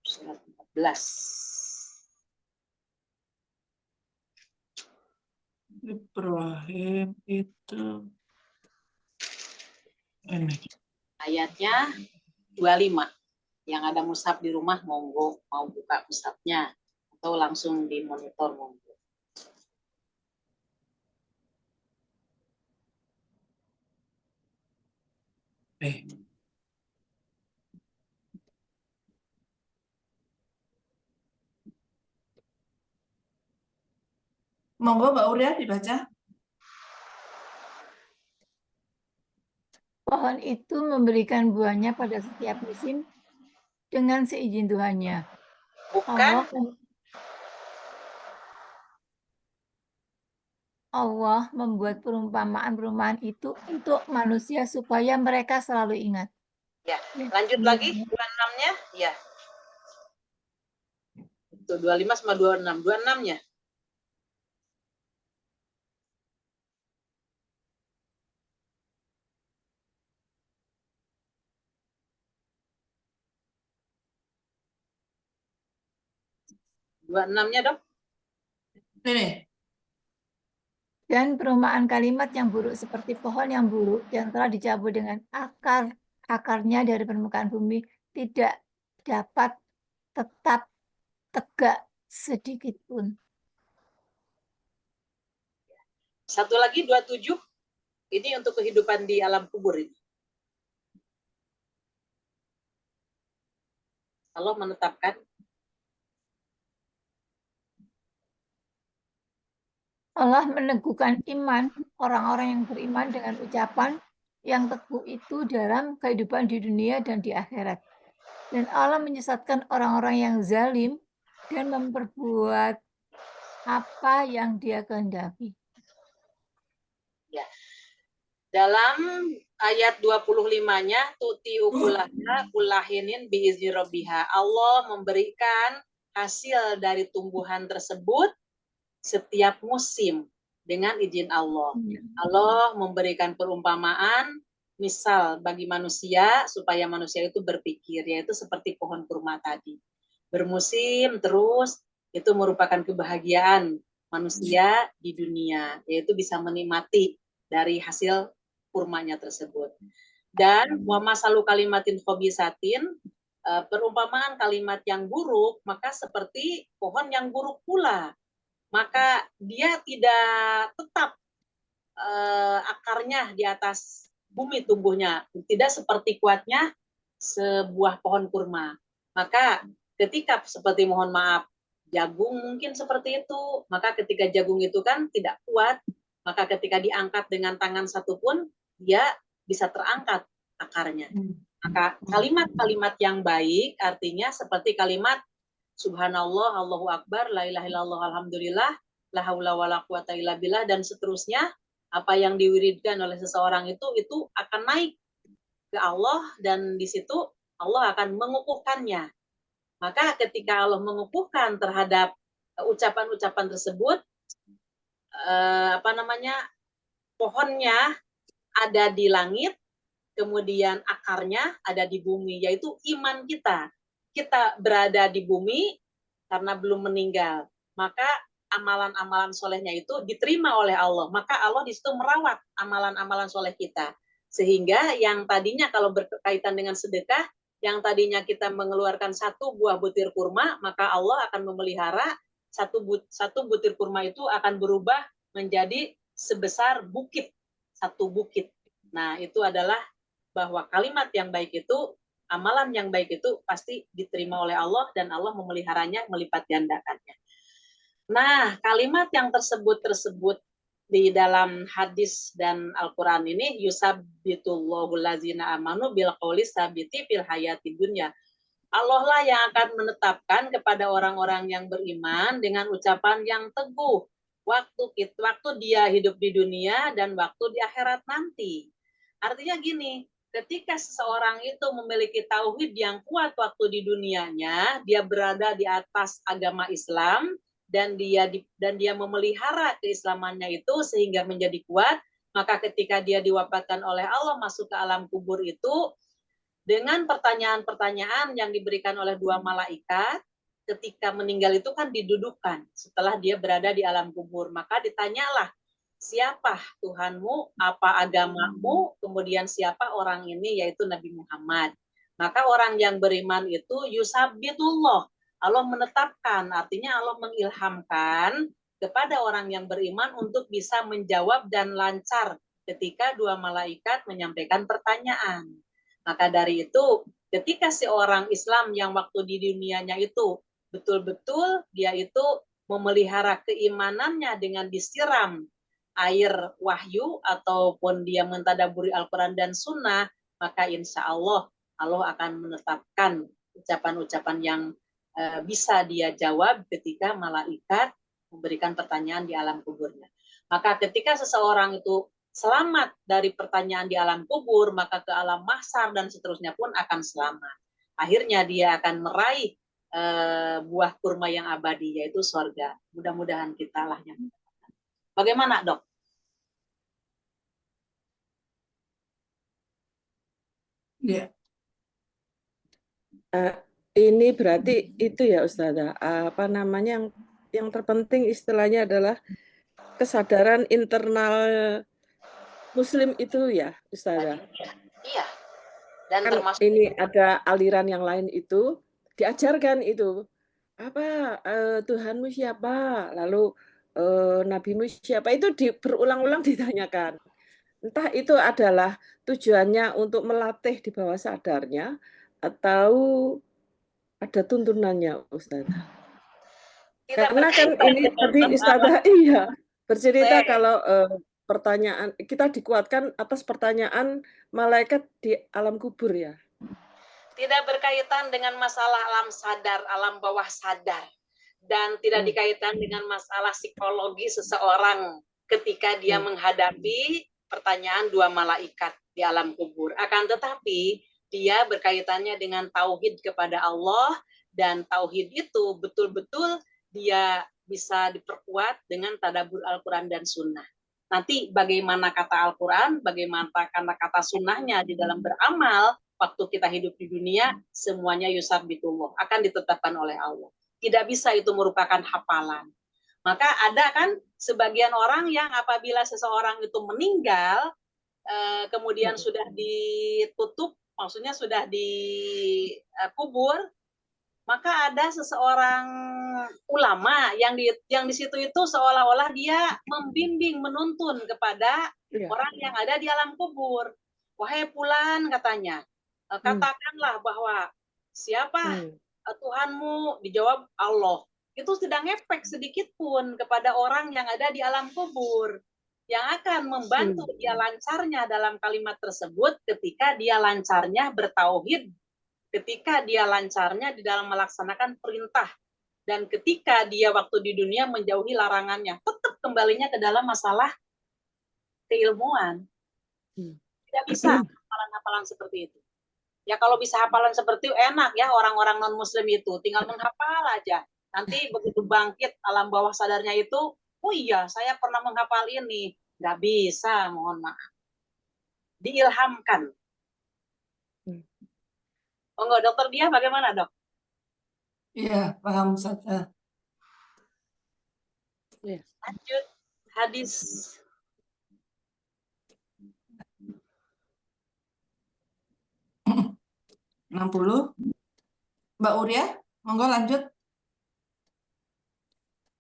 Surat 14. Ibrahim itu ini. Ayatnya 25. Yang ada mushaf di rumah, monggo mau buka mushafnya atau langsung di monitor, monggo. Monggo Mbak Uria dibaca. pohon itu memberikan buahnya pada setiap musim dengan seizin Tuhannya. Bukan. Allah membuat perumpamaan-perumpamaan itu untuk manusia supaya mereka selalu ingat. Ya, Ya, lanjut iya, lagi iya. 26-nya. Ya. Itu 25 sama 26. 26-nya. Dua enamnya dok. Ini. Dan perumpamaan kalimat yang buruk seperti pohon yang buruk yang telah dicabut dengan akarnya dari permukaan bumi tidak dapat tetap tegak sedikit pun. Satu lagi 27. Ini untuk kehidupan di alam kubur ini. Allah menetapkan Allah meneguhkan iman orang-orang yang beriman dengan ucapan yang teguh itu dalam kehidupan di dunia dan di akhirat. Dan Allah menyesatkan orang-orang yang zalim dan memperbuat apa yang Dia kehendaki. ya. Dalam ayat 25-nya tuti ukulahnya kulahinin biizni rabbiha. Allah memberikan hasil dari tumbuhan tersebut setiap musim dengan izin Allah. Allah memberikan perumpamaan misal bagi manusia supaya manusia itu berpikir, yaitu seperti pohon kurma tadi. Bermusim terus itu merupakan kebahagiaan manusia di dunia, yaitu bisa menikmati dari hasil kurmanya tersebut. Dan wa masalu kalimatin khobisatin, perumpamaan kalimat yang buruk, maka seperti pohon yang buruk pula. Maka dia tidak tetap akarnya di atas bumi tumbuhnya, tidak seperti kuatnya sebuah pohon kurma. Maka ketika seperti mohon maaf jagung mungkin seperti itu, maka ketika jagung itu kan tidak kuat, maka ketika diangkat dengan tangan satu pun dia bisa terangkat akarnya. Maka kalimat-kalimat yang baik artinya seperti kalimat Subhanallah, Allahu Akbar, la ilaha illallah, alhamdulillah, la haula wala quwata illa billah, dan seterusnya. Apa yang diwiridkan oleh seseorang itu akan naik ke Allah, dan di situ Allah akan mengukuhkannya. Maka ketika Allah mengukuhkan terhadap ucapan-ucapan tersebut, pohonnya ada di langit, kemudian akarnya ada di bumi, yaitu iman kita. Kita berada di bumi karena belum meninggal, maka amalan-amalan solehnya itu diterima oleh Allah. Maka Allah di situ merawat amalan-amalan soleh kita. Sehingga yang tadinya kalau berkaitan dengan sedekah, yang tadinya kita mengeluarkan satu buah butir kurma, maka Allah akan memelihara satu butir kurma itu akan berubah menjadi sebesar bukit, satu bukit. Nah, itu adalah bahwa kalimat yang baik itu, amalan yang baik itu pasti diterima oleh Allah dan Allah memeliharanya, melipat gandakannya. Nah, kalimat yang tersebut di dalam hadis dan Al-Quran ini, yusabbitullahu lazina amanu bil qawli sabiti fil hayati dunya. Allah lah yang akan menetapkan kepada orang-orang yang beriman dengan ucapan yang teguh waktu dia hidup di dunia dan waktu di akhirat nanti. Artinya gini, ketika seseorang itu memiliki tauhid yang kuat waktu di dunianya, dia berada di atas agama Islam dan dia memelihara keislamannya itu sehingga menjadi kuat, maka ketika dia diwafatkan oleh Allah masuk ke alam kubur itu dengan pertanyaan-pertanyaan yang diberikan oleh dua malaikat, ketika meninggal itu kan didudukkan setelah dia berada di alam kubur, maka ditanyalah siapa Tuhanmu, apa agamamu, kemudian siapa orang ini, yaitu Nabi Muhammad. Maka orang yang beriman itu yusabbitullah, Allah menetapkan, artinya Allah mengilhamkan kepada orang yang beriman untuk bisa menjawab dan lancar ketika dua malaikat menyampaikan pertanyaan. Maka dari itu, ketika seorang Islam yang waktu di dunianya itu betul-betul dia itu memelihara keimanannya dengan disiram air wahyu ataupun dia mentadaburi Al-Quran dan Sunnah, maka insya Allah Allah akan menetapkan ucapan-ucapan yang bisa dia jawab ketika malaikat memberikan pertanyaan di alam kuburnya. Maka ketika seseorang itu selamat dari pertanyaan di alam kubur, maka ke alam mahsyar dan seterusnya pun akan selamat. Akhirnya dia akan meraih buah kurma yang abadi, yaitu surga. Mudah-mudahan kita lah yang mendapatkan. Bagaimana, Dok? Ya. Ini berarti itu ya Ustazah, apa namanya yang terpenting istilahnya adalah kesadaran internal Muslim itu ya Ustazah. Iya. Dan Kan termasuk ini ada aliran yang lain itu diajarkan itu apa Tuhanmu siapa, lalu nabimu siapa, itu berulang-ulang ditanyakan. Entah itu adalah tujuannya untuk melatih di bawah sadarnya atau ada tuntunannya Ustazah. tidak Karena kan berkaitan ini dengan tadi masalah. Ustazah iya bercerita Saya- kalau pertanyaan kita dikuatkan atas pertanyaan malaikat di alam kubur ya. Tidak berkaitan dengan masalah alam sadar, alam bawah sadar. Dan tidak dikaitkan dengan masalah psikologi seseorang ketika dia menghadapi pertanyaan dua malaikat di alam kubur. Akan tetapi dia berkaitannya dengan tauhid kepada Allah, dan tauhid itu betul-betul dia bisa diperkuat dengan tadabbur Al-Quran dan Sunnah. Nanti bagaimana kata Al-Quran, bagaimana kata Sunnahnya di dalam beramal, waktu kita hidup di dunia, semuanya yusabbitullah, akan ditetapkan oleh Allah. Tidak bisa itu merupakan hafalan. Maka ada kan sebagian orang yang apabila seseorang itu meninggal, kemudian sudah ditutup, maksudnya sudah dikubur, maka ada seseorang ulama yang di situ itu seolah-olah dia membimbing, menuntun kepada orang yang ada di alam kubur. Wahai fulan, katanya, katakanlah bahwa siapa Tuhanmu, dijawab Allah. Itu tidak ngepek sedikit pun kepada orang yang ada di alam kubur, yang akan membantu dia lancarnya dalam kalimat tersebut ketika dia lancarnya bertauhid, ketika dia lancarnya di dalam melaksanakan perintah, dan ketika dia waktu di dunia menjauhi larangannya, tetap kembalinya ke dalam masalah keilmuan. Tidak bisa hafalan-hafalan seperti itu. Ya kalau bisa hafalan seperti itu enak ya, orang-orang non-muslim itu tinggal menghafal aja. Nanti begitu bangkit alam bawah sadarnya itu, oh iya saya pernah menghafal ini. Nggak bisa, mohon maaf. Diilhamkan. Oh enggak, dokter dia bagaimana, Dok? Iya, paham saja. Lanjut hadis 60. Mbak Uria, monggo lanjut.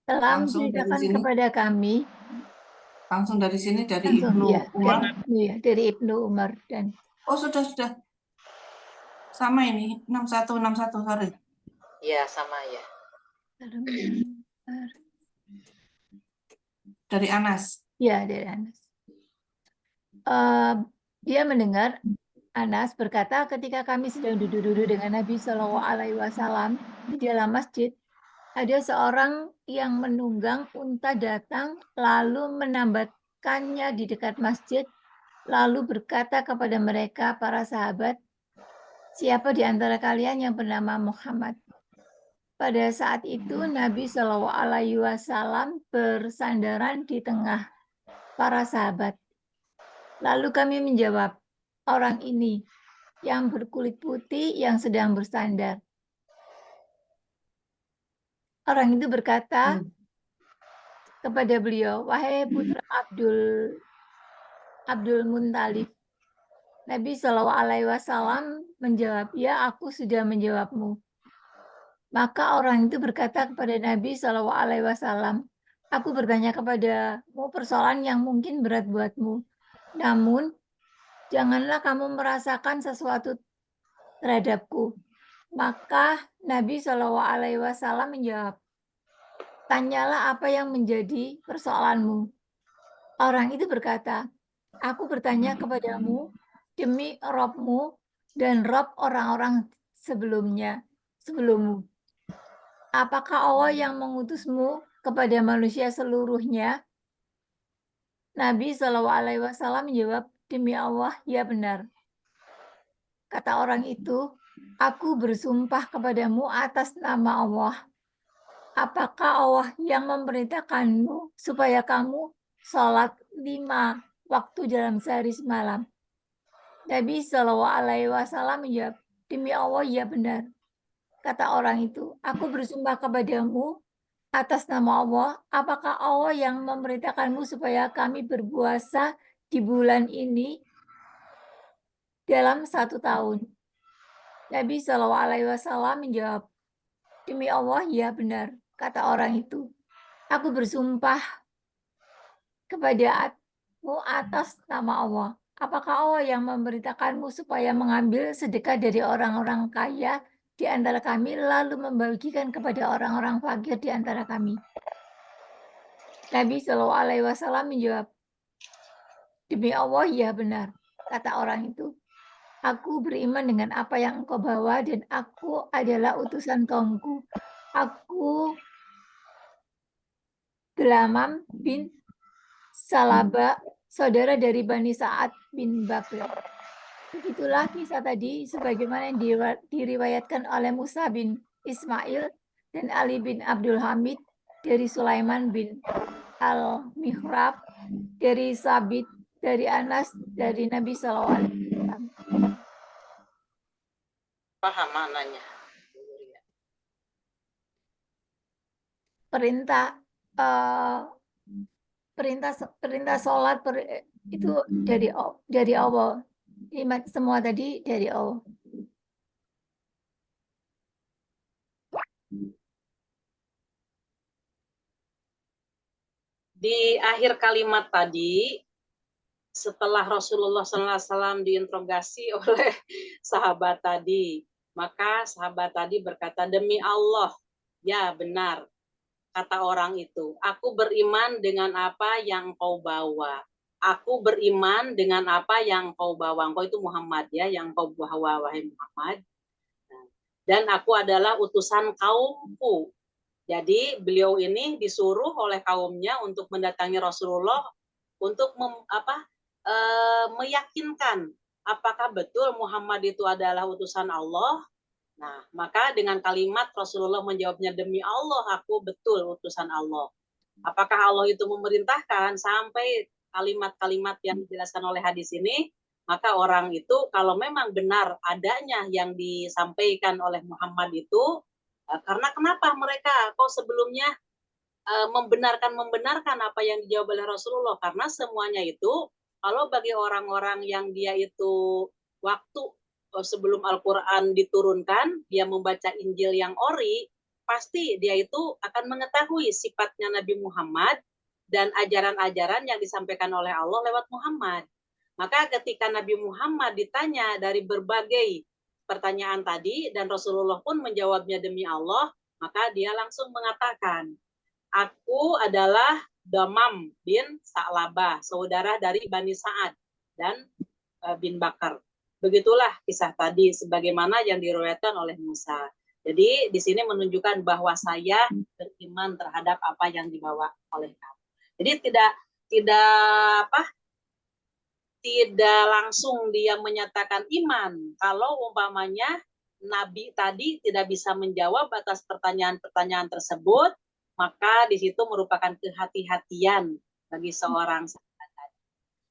Telah Langsung dari menceritakan sini. kepada kami Langsung dari sini, dari langsung Ibnu ya, Umar. dari Ibnu Umar dan Oh, sudah. Sama ini, 61, sorry. ya sama ya. Dari Anas. Ya, dari Anas. Dia mendengar Anas berkata, ketika kami sedang duduk-duduk dengan Nabi Shallallahu Alaihi Wasallam di dalam masjid, ada seorang yang menunggang unta datang lalu menambatkannya di dekat masjid, lalu berkata kepada mereka para sahabat, siapa di antara kalian yang bernama Muhammad? Pada saat itu Nabi Shallallahu Alaihi Wasallam bersandaran di tengah para sahabat. Lalu kami menjawab, orang ini yang berkulit putih yang sedang bersandar. Orang itu berkata kepada beliau, wahai putra Abdul Muttalib. Nabi Shallallahu Alaihi Wasallam menjawab, ya aku sudah menjawabmu. Maka orang itu berkata kepada Nabi Shallallahu Alaihi Wasallam, aku bertanya kepadamu persoalan yang mungkin berat buatmu. Namun janganlah kamu merasakan sesuatu terhadapku. Maka Nabi Shallallahu Alaihi Wasallam menjawab, tanyalah apa yang menjadi persoalanmu. Orang itu berkata, aku bertanya kepadamu demi Robmu dan Rob orang-orang sebelummu. Apakah Allah yang mengutusmu kepada manusia seluruhnya? Nabi SAW menjawab, demi Allah, ya benar. Kata orang itu, aku bersumpah kepadamu atas nama Allah. Apakah Allah yang memerintahkanmu supaya kamu sholat 5 waktu dalam sehari semalam? Nabi SAW menjawab, demi Allah, ya benar. Kata orang itu, aku bersumpah kepadamu atas nama Allah, apakah Allah yang memerintahkanmu supaya kami berpuasa di bulan ini dalam 1 tahun? Nabi SAW menjawab, demi Allah, ya benar. Kata orang itu, aku bersumpah kepadamu atas nama Allah. Apakah Allah yang memerintahkanmu supaya mengambil sedekah dari orang-orang kaya di antara kami, lalu membagikan kepada orang-orang fakir di antara kami? Nabi SAW menjawab, demi Allah, ya benar. Kata orang itu, aku beriman dengan apa yang engkau bawa dan aku adalah utusan kaumku. Aku Gelamam bin Salaba, saudara dari Bani Sa'ad bin Bakr. Begitulah kisah tadi sebagaimana yang diriwayatkan oleh Musa bin Ismail dan Ali bin Abdul Hamid dari Sulaiman bin Al-Mihrab, dari Sabit, dari Anas, dari Nabi SAW. Paham maknanya? Perintah sholat itu dari Allah. Semua tadi dari Allah. Di akhir kalimat tadi, setelah Rasulullah SAW diinterogasi oleh sahabat tadi, maka sahabat tadi berkata, demi Allah, ya benar, kata orang itu, aku beriman dengan apa yang kau bawa. Aku beriman dengan apa yang kau bawa. Engkau itu Muhammad ya, yang kau bawa, wahai Muhammad. Dan aku adalah utusan kaumku. Jadi beliau ini disuruh oleh kaumnya untuk mendatangi Rasulullah untuk meyakinkan apakah betul Muhammad itu adalah utusan Allah. Nah, maka dengan kalimat Rasulullah menjawabnya, demi Allah, aku betul utusan Allah. Apakah Allah itu memerintahkan? Sampai kalimat-kalimat yang dijelaskan oleh hadis ini, maka orang itu kalau memang benar adanya yang disampaikan oleh Muhammad itu, karena kenapa mereka kok sebelumnya membenarkan apa yang dijawab oleh Rasulullah? Karena semuanya itu, kalau bagi orang-orang yang dia itu waktu sebelum Al-Quran diturunkan, dia membaca Injil yang ori, pasti dia itu akan mengetahui sifatnya Nabi Muhammad dan ajaran-ajaran yang disampaikan oleh Allah lewat Muhammad. Maka ketika Nabi Muhammad ditanya dari berbagai pertanyaan tadi dan Rasulullah pun menjawabnya demi Allah, maka dia langsung mengatakan, aku adalah Damam bin Sa'labah, saudara dari Bani Sa'ad dan bin Bakar. Begitulah kisah tadi sebagaimana yang diriwayatkan oleh Musa. Jadi di sini menunjukkan bahwa saya beriman terhadap apa yang dibawa oleh kamu. Jadi tidak langsung dia menyatakan iman. Kalau umpamanya Nabi tadi tidak bisa menjawab atas pertanyaan-pertanyaan tersebut, maka di situ merupakan kehati-hatian bagi seorang sahabat tadi.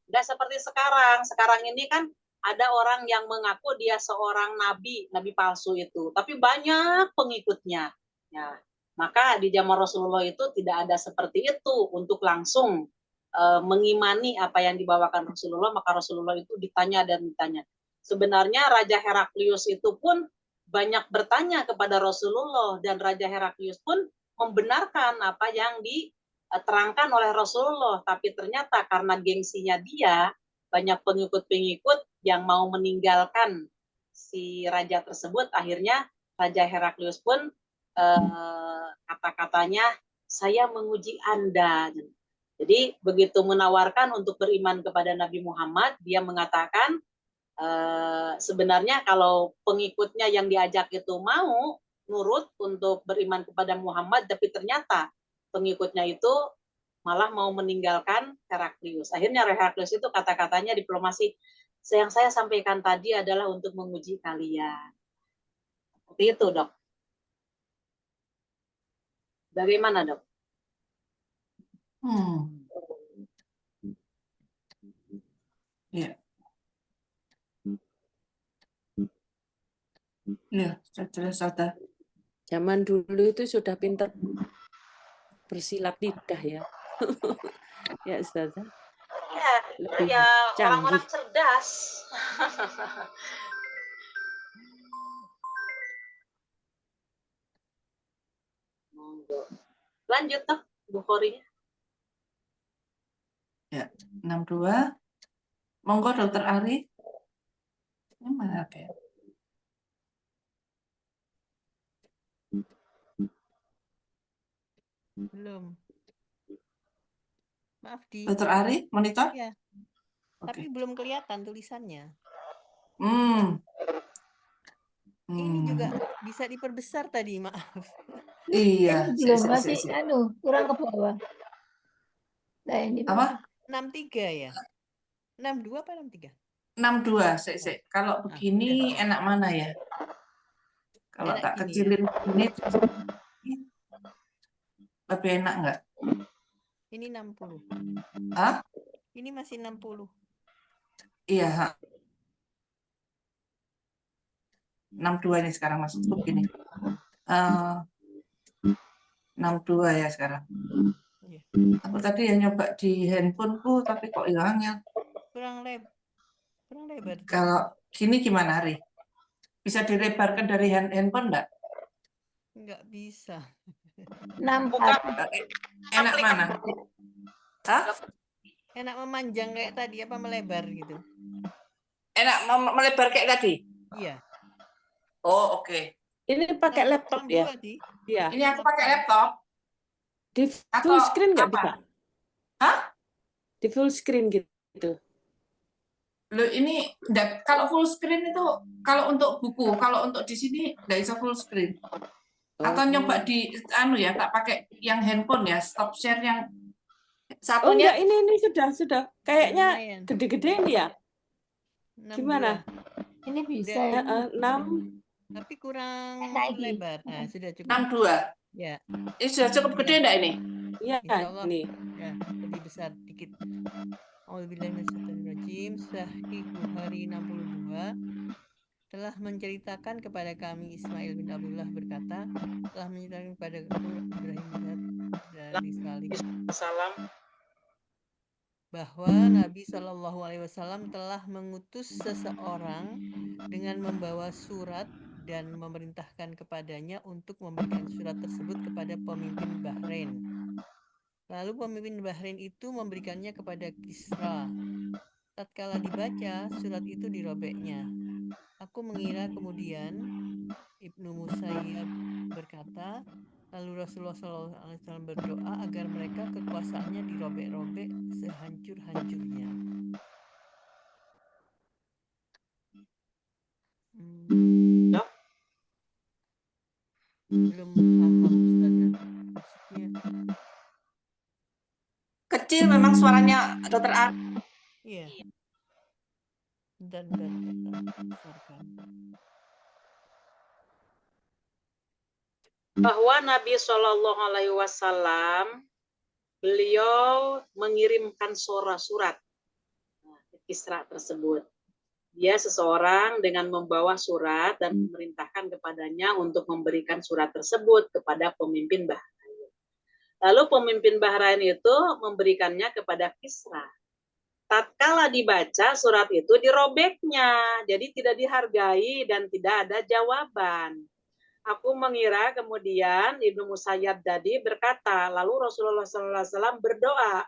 Tidak seperti sekarang. Sekarang ini kan ada orang yang mengaku dia seorang nabi palsu itu, tapi banyak pengikutnya. Ya, maka di zaman Rasulullah itu tidak ada seperti itu untuk langsung mengimani apa yang dibawakan Rasulullah, maka Rasulullah itu ditanya dan ditanya. Sebenarnya Raja Heraklius itu pun banyak bertanya kepada Rasulullah dan Raja Heraklius pun membenarkan apa yang diterangkan oleh Rasulullah, tapi ternyata karena gengsinya dia, banyak pengikut-pengikut yang mau meninggalkan si raja tersebut, akhirnya Raja Heraklius pun kata-katanya, saya menguji Anda. Jadi begitu menawarkan untuk beriman kepada Nabi Muhammad, dia mengatakan sebenarnya kalau pengikutnya yang diajak itu mau nurut untuk beriman kepada Muhammad, tapi ternyata pengikutnya itu malah mau meninggalkan Heraklius. Akhirnya Heraklius itu kata-katanya diplomasi, yang saya sampaikan tadi adalah untuk menguji kalian. Seperti itu, Dok. Bagaimana, Dok? Ya. Ya, jelas ada. Zaman dulu itu sudah pintar bersilat lidah ya. Ya, Ustazah. Ya, Lebih ya orang-orang canggih. cerdas. Lanjut, Dok, Bukhari-nya. Ya, 62. Monggo Dokter Ari. Ini mana ada ya? Belum. Maaf Di. Dokter Ari, monitor? Ya, tapi Oke. belum kelihatan tulisannya. Ini juga bisa diperbesar tadi, maaf. Iya, Ini belum masih kurang ke bawah. Nah, ini apa? 63 ya? 62 apa 63? 62. Kalau begini udah. enak mana ya? Kalau Enak tak gini ya? kecilin begini lebih enak nggak? Ini 60. Hah? Ini masih 60. Iya, ha. 62 ini sekarang maksudku begini. 62 ya sekarang. Iya. Aku tadi ya nyoba di handphoneku tapi kok hilangnya. Kurang lebar. Kalau gini gimana, Ari? Bisa dilebarkan dari handphone nggak? Nggak bisa. 64. Enak mana? Hah? Enak memanjang kayak tadi apa melebar gitu? Enak melebar kayak tadi? Iya. Oh, oke. Ini pakai laptop ya? 62 Di. Iya. Ini aku pakai laptop. Di Atau full screen nggak apa? bisa? Hah? Di full screen gitu. Loh, ini kalau full screen itu kalau untuk buku, kalau untuk di sini nggak bisa full screen. Atau nyoba di ya, tak pakai yang handphone ya, stop share yang Oh satunya. enggak, ini sudah. Kayaknya Lumayan. gede-gede ini ya. 62. Gimana? Ini bisa. Udah. 6. Tapi kurang Lagi. lebar. Nah, sudah cukup. 62. Ya. Ini sudah cukup gede enggak ini? Iya, Insya Allah. nih. Ya, lebih besar dikit. Auzubillahiminasyaitonirrajim. Sahih Bukhari 62 telah menceritakan kepada kami Ismail bin Abdullah berkata, telah menceritakan kepada Ibrahim dari Salih Salam. bahwa Nabi Shallallahu Alaihi Wasallam telah mengutus seseorang dengan membawa surat dan memerintahkan kepadanya untuk memberikan surat tersebut kepada pemimpin Bahrain. Lalu pemimpin Bahrain itu memberikannya kepada Kisra. Tatkala dibaca, surat itu dirobeknya. Aku mengira kemudian Ibnu Musayyab berkata, lalu Rasulullah SAW berdoa agar mereka kekuasaannya dirobek-robek sehancur-hancurnya. Belum paham Ustazah maksudnya. Kecil memang suaranya Dokter Ari. Iya. Dan besarkan. Bahwa Nabi Shallallahu Alaihi Wasallam beliau mengirimkan surat Kisra tersebut. Dia seseorang dengan membawa surat dan memerintahkan kepadanya untuk memberikan surat tersebut kepada pemimpin Bahrain. Lalu pemimpin Bahrain itu memberikannya kepada Kisra. Tatkala dibaca surat itu dirobeknya, jadi tidak dihargai dan tidak ada jawaban. Aku mengira kemudian Ibnu Musayyab tadi berkata, lalu Rasulullah SAW berdoa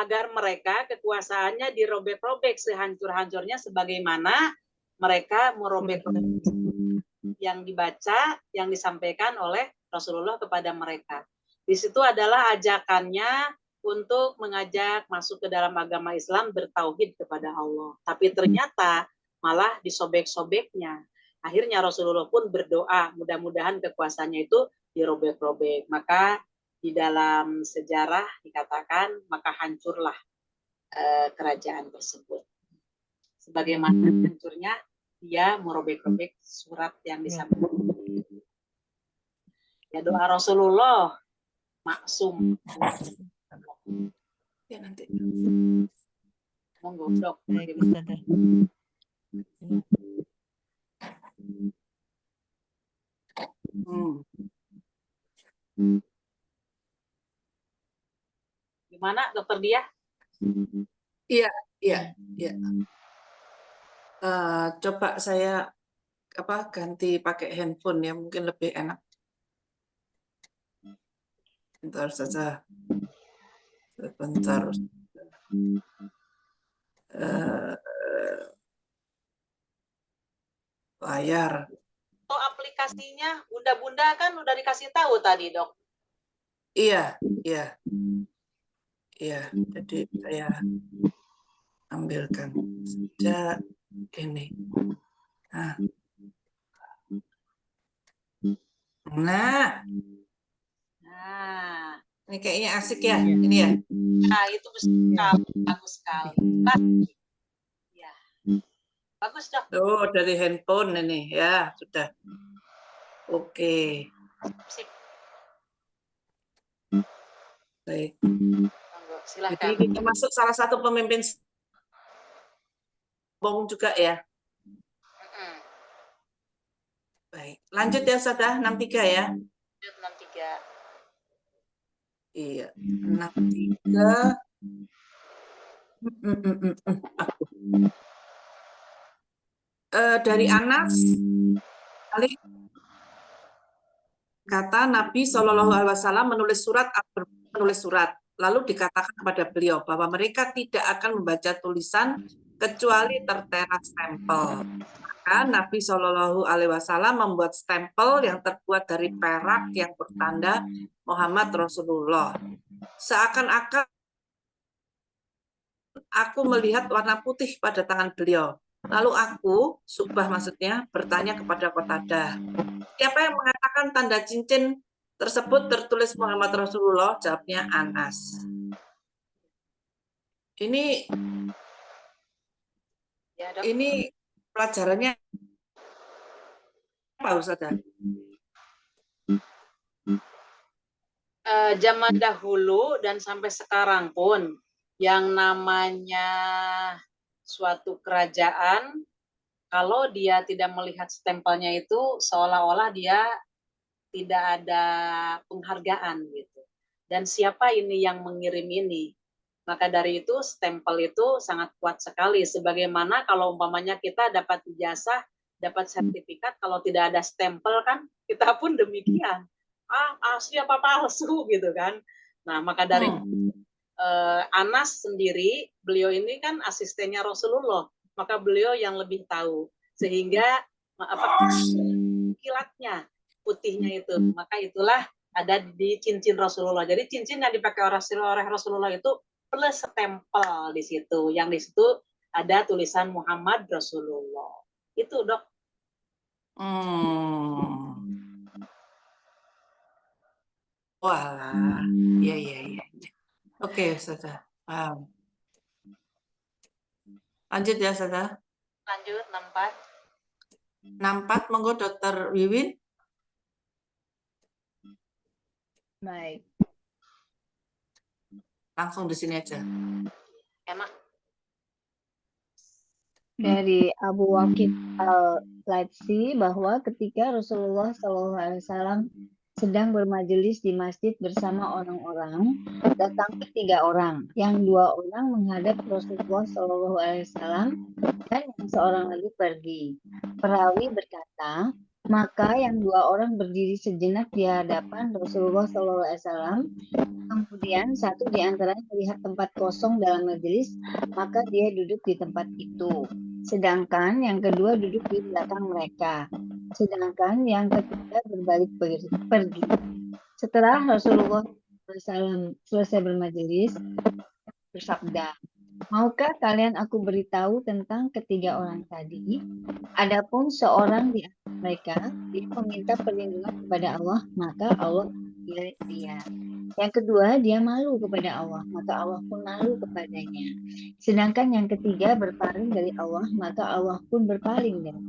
agar mereka kekuasaannya dirobek-robek sehancur-hancurnya sebagaimana mereka merobek yang dibaca, yang disampaikan oleh Rasulullah kepada mereka. Di situ adalah ajakannya untuk mengajak masuk ke dalam agama Islam bertauhid kepada Allah. Tapi ternyata malah disobek-sobeknya. Akhirnya Rasulullah pun berdoa, mudah-mudahan kekuasaannya itu dirobek-robek. Maka di dalam sejarah dikatakan, maka hancurlah kerajaan tersebut. Sebagaimana hancurnya dia merobek-robek surat yang disampaikan. Ya doa Rasulullah maksum. Ya nanti. Monggo, Dok. Baik, Ustazah. Gimana, Dokter Dia? Iya. Coba saya ganti pakai handphone ya, mungkin lebih enak. Bentar saja. Sebentar. Layar. Oh, aplikasinya Bunda-Bunda kan udah dikasih tahu tadi, Dok. Iya. Jadi saya ambilkan saja ini. Nah, ini kayaknya asik ya, ini ya. Nah, itu bagus sekali. Ya. Bagus, Dok. Oh, dari handphone ini ya, sudah. Oke. Sip. Baik. Monggo, silakan. Jadi ini termasuk salah satu pemimpin sombong juga ya. Baik. Lanjut ya, Ustazah, 63 ya. 63. Iya, 63. Dari Anas, kata Nabi SAW menulis surat, lalu dikatakan kepada beliau bahwa mereka tidak akan membaca tulisan kecuali tertera stempel. Maka Nabi SAW membuat stempel yang terbuat dari perak yang bertanda Muhammad Rasulullah. Seakan-akan aku melihat warna putih pada tangan beliau. Lalu aku, Subah maksudnya, bertanya kepada Qatadah, siapa yang mengatakan tanda cincin tersebut tertulis Muhammad Rasulullah? Jawabnya Anas. Ini Ya, Dok. ini pelajarannya apa, Ustazah? Zaman dahulu dan sampai sekarang pun yang namanya suatu kerajaan, kalau dia tidak melihat stempelnya itu seolah-olah dia tidak ada penghargaan gitu. Dan siapa ini yang mengirim ini? Maka dari itu stempel itu sangat kuat sekali. Sebagaimana kalau umpamanya kita dapat ijazah, dapat sertifikat, kalau tidak ada stempel kan kita pun demikian. Asli apa palsu gitu kan. Nah, maka dari Anas sendiri, beliau ini kan asistennya Rasulullah, maka beliau yang lebih tahu. Sehingga kilatnya, putihnya itu, maka itulah ada di cincin Rasulullah. Jadi cincin yang dipakai oleh Rasulullah itu plus stempel di situ. Yang di situ ada tulisan Muhammad Rasulullah. Itu, Dok. Wah, iya. Oke, Ustazah. Paham. Lanjut ya, Ustazah. Lanjut, 64. 64, monggo Dokter Wiwin. Baik. Langsung di sini aja. Enak. Dari Abu Waqid al-Laitsi bahwa ketika Rasulullah SAW sedang bermajelis di masjid bersama orang-orang, datang 3 orang, yang 2 orang menghadap Rasulullah SAW dan yang seorang lagi pergi. Perawi berkata, maka yang 2 orang berdiri sejenak di hadapan Rasulullah SAW. Kemudian satu di antaranya melihat tempat kosong dalam majelis, maka dia duduk di tempat itu. Sedangkan yang kedua duduk di belakang mereka. Sedangkan yang ketiga berbalik pergi. Setelah Rasulullah selesai bermajelis, bersabda, "Maukah kalian aku beritahu tentang ketiga orang tadi? Adapun seorang di antara mereka, dia meminta perlindungan kepada Allah, maka Allah pilih dia. Yang kedua, dia malu kepada Allah, maka Allah pun malu kepadanya. Sedangkan yang ketiga berpaling dari Allah, maka Allah pun berpaling dari."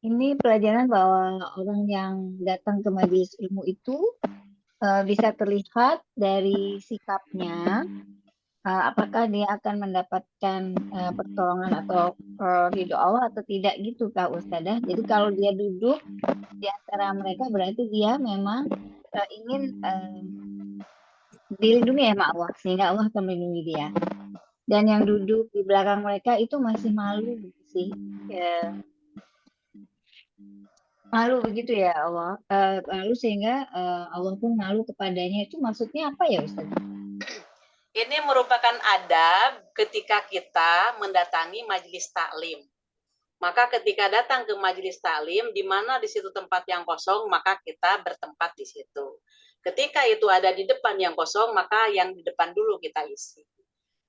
Ini pelajaran bahwa orang yang datang ke majelis ilmu itu bisa terlihat dari sikapnya, apakah dia akan mendapatkan pertolongan atau ridho Allah atau tidak gitu Kak Ustadzah. Jadi kalau dia duduk di antara mereka berarti dia memang ingin dilindungi sama Allah, sehingga Allah akan melindungi dia. Dan yang duduk di belakang mereka itu masih malu gitu sih. Malu begitu ya Allah. Lalu sehingga Allah pun malu kepadanya. Itu maksudnya apa ya Ustaz? Ini merupakan adab ketika kita mendatangi majelis taklim. Maka ketika datang ke majelis taklim, di mana di situ tempat yang kosong, maka kita bertempat di situ. Ketika itu ada di depan yang kosong, maka yang di depan dulu kita isi.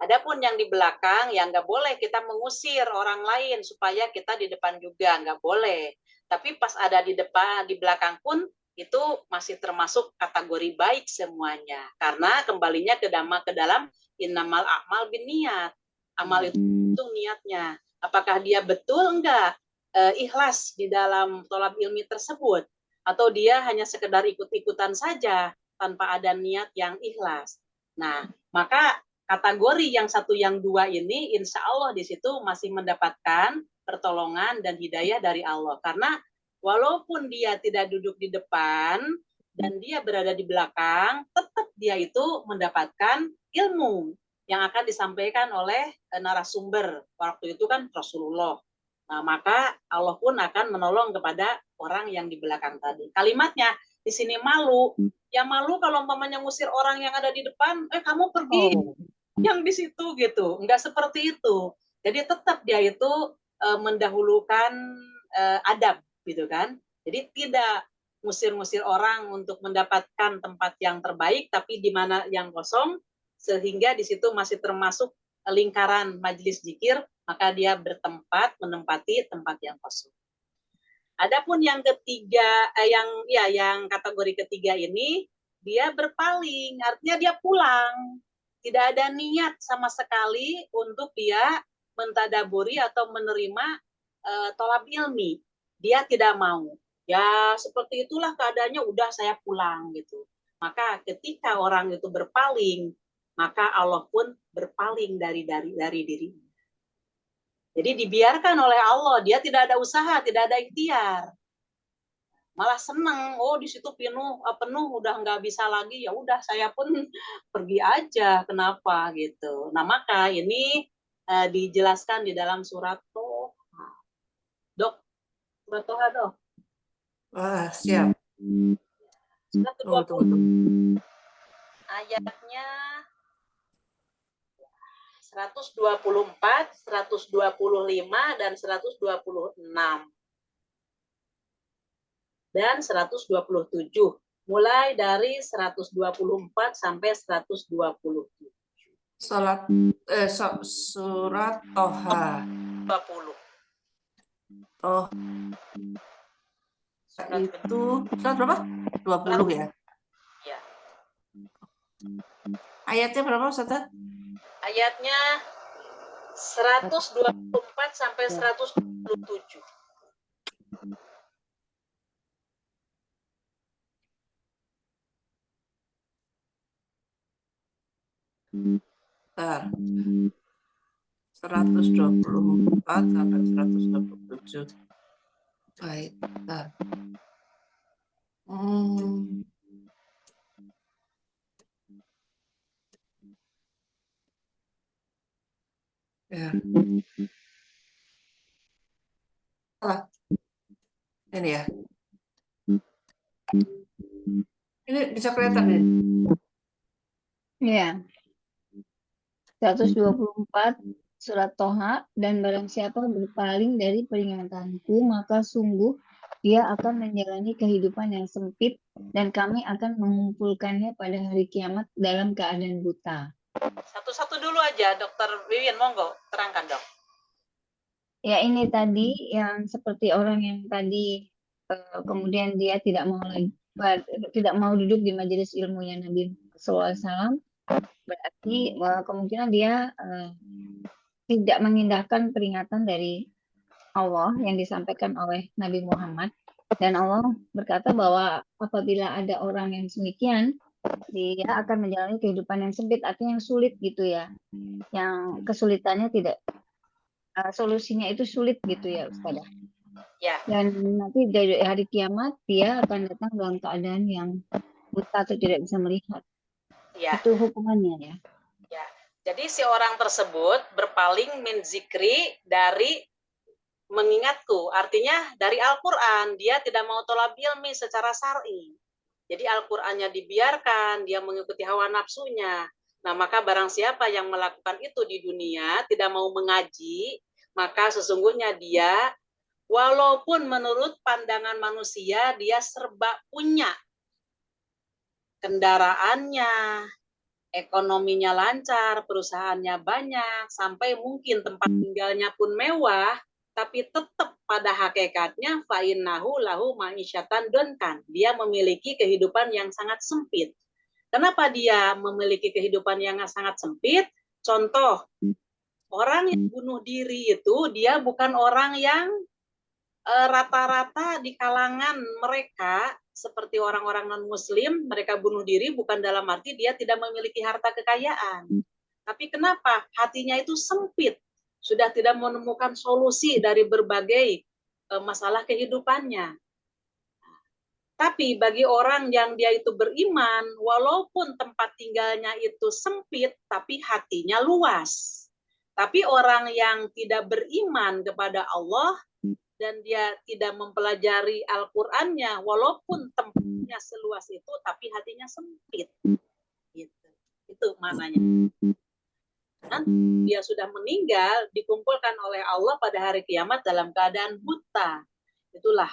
Adapun yang di belakang, yang nggak boleh kita mengusir orang lain supaya kita di depan juga, nggak boleh. Tapi pas ada di depan, di belakang pun itu masih termasuk kategori baik semuanya. Karena kembalinya ke dalam innamal a'mal binniat. Amal itu niatnya. Apakah dia betul enggak ikhlas di dalam tolab ilmi tersebut, atau dia hanya sekedar ikut-ikutan saja tanpa ada niat yang ikhlas. Nah, maka kategori yang 1, yang 2 ini insya Allah di situ masih mendapatkan pertolongan dan hidayah dari Allah. Karena walaupun dia tidak duduk di depan dan dia berada di belakang, tetap dia itu mendapatkan ilmu yang akan disampaikan oleh narasumber. Waktu itu kan Rasulullah. Nah, maka Allah pun akan menolong kepada orang yang di belakang tadi. Kalimatnya di sini malu. Ya malu kalau umpamanya ngusir orang yang ada di depan, kamu pergi yang di situ gitu. Enggak seperti itu. Jadi tetap dia itu mendahulukan adab gitu kan. Jadi tidak ngusir-ngusir orang untuk mendapatkan tempat yang terbaik, tapi di mana yang kosong, sehingga di situ masih termasuk lingkaran majelis zikir, maka dia menempati tempat yang kosong. Adapun yang ketiga, yang kategori ketiga ini, dia berpaling, artinya dia pulang. Tidak ada niat sama sekali untuk dia mentadaburi atau menerima tolab ilmi. Dia tidak mau. Ya seperti itulah keadaannya, udah saya pulang gitu. Maka ketika orang itu berpaling, maka Allah pun berpaling dari dirinya. Jadi dibiarkan oleh Allah, dia tidak ada usaha, tidak ada ikhtiar. Malah senang, di situ penuh udah nggak bisa lagi, ya udah saya pun pergi aja, kenapa gitu. Nah maka ini dijelaskan di dalam surat Toha. Dok, surat Toha dok. Wah, siap. Surat 20. Ayatnya 124, 125, dan 126. Dan 127. Mulai dari 124 sampai 127. Surat Toha. 20. Oh. Itu surat berapa? 20 ya? Ya. Ayatnya berapa, Ustaz? Ayatnya 124 sampai 127. Bentar. 124 sampai 127. Baik, bentar. Ya. Salah. Ini ya. Ini bisa kelihatan ya? Iya. 124 surat Toha, dan barang siapa berpaling dari peringatanku, maka sungguh dia akan menjalani kehidupan yang sempit dan kami akan mengumpulkannya pada hari kiamat dalam keadaan buta. Satu-satu dulu aja, Dokter Wiwin, monggo terangkan, Dok. Ya ini tadi yang seperti orang yang tadi kemudian dia tidak mau duduk di majelis ilmunya Nabi SAW, berarti kemungkinan dia tidak mengindahkan peringatan dari Allah yang disampaikan oleh Nabi Muhammad, dan Allah berkata bahwa apabila ada orang yang demikian, dia akan menjalani kehidupan yang sempit, artinya yang sulit gitu ya, yang kesulitannya tidak solusinya itu sulit gitu ya Ustazah. Ya. Dan nanti dari hari kiamat dia akan datang dalam keadaan yang buta atau tidak bisa melihat. Ya. Itu hukumannya ya. Ya. Jadi si orang tersebut berpaling min zikri dari mengingatku, artinya dari Al-Quran, dia tidak mau tolab ilmi secara syar'i. Jadi Al-Qur'annya dibiarkan, dia mengikuti hawa nafsunya. Nah, maka barang siapa yang melakukan itu di dunia, tidak mau mengaji, maka sesungguhnya dia, walaupun menurut pandangan manusia, dia serba punya. Kendaraannya, ekonominya lancar, perusahaannya banyak, sampai mungkin tempat tinggalnya pun mewah, tapi tetap pada hakikatnya fa'innahu lahu ma'isyatan donkan. Dia memiliki kehidupan yang sangat sempit. Kenapa dia memiliki kehidupan yang sangat sempit? Contoh, orang yang bunuh diri itu dia bukan orang yang rata-rata di kalangan mereka seperti orang-orang non-muslim, mereka bunuh diri bukan dalam arti dia tidak memiliki harta kekayaan. Tapi kenapa? Hatinya itu sempit. Sudah tidak menemukan solusi dari berbagai masalah kehidupannya. Tapi bagi orang yang dia itu beriman, walaupun tempat tinggalnya itu sempit, tapi hatinya luas. Tapi orang yang tidak beriman kepada Allah, dan dia tidak mempelajari Al-Qur'annya, walaupun tempatnya seluas itu, tapi hatinya sempit. Gitu. Itu maknanya. Nanti dia sudah meninggal, dikumpulkan oleh Allah pada hari kiamat dalam keadaan buta. Itulah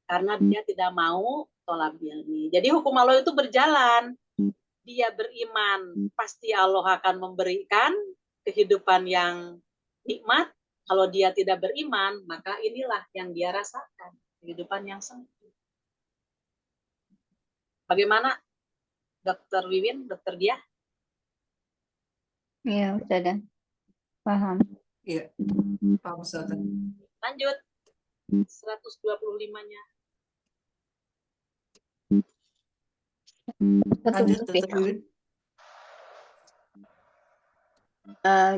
karena dia tidak mau tolab ilmi. Jadi hukum Allah itu berjalan. Dia beriman, pasti Allah akan memberikan kehidupan yang nikmat. Kalau dia tidak beriman, maka inilah yang dia rasakan, kehidupan yang sempit. Bagaimana, Dokter Wiwin, Dokter Dia? Iya, Ustazah. Paham. Iya, paham Ustazah. Lanjut. 125-nya. Lanjut, Dokter Wiwin.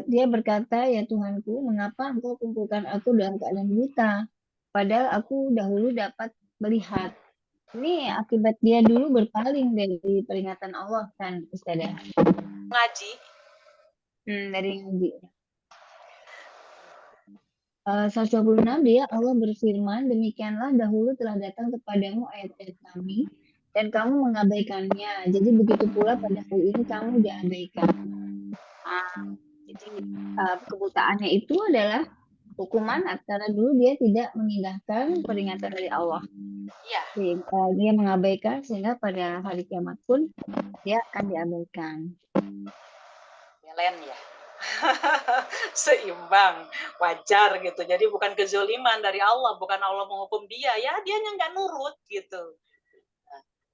Dia berkata, ya Tuhanku, mengapa engkau kumpulkan aku dalam keadaan buta? Padahal aku dahulu dapat melihat. Ini akibat dia dulu berpaling dari peringatan Allah kan, Ustazah? Ngaji. Dari ngaji. 126 dia Allah berfirman, demikianlah dahulu telah datang kepadamu ayat-ayat kami dan kamu mengabaikannya. Jadi begitu pula pada hari ini kamu diabaikan. Jadi kebutaannya itu adalah hukuman karena dulu dia tidak mengindahkan peringatan dari Allah. Iya. Dia mengabaikan sehingga pada hari kiamat pun dia akan diabaikan. Belen ya. Seimbang, wajar gitu. Jadi bukan kezoliman dari Allah, bukan Allah menghukum dia, ya dianya nggak nurut gitu.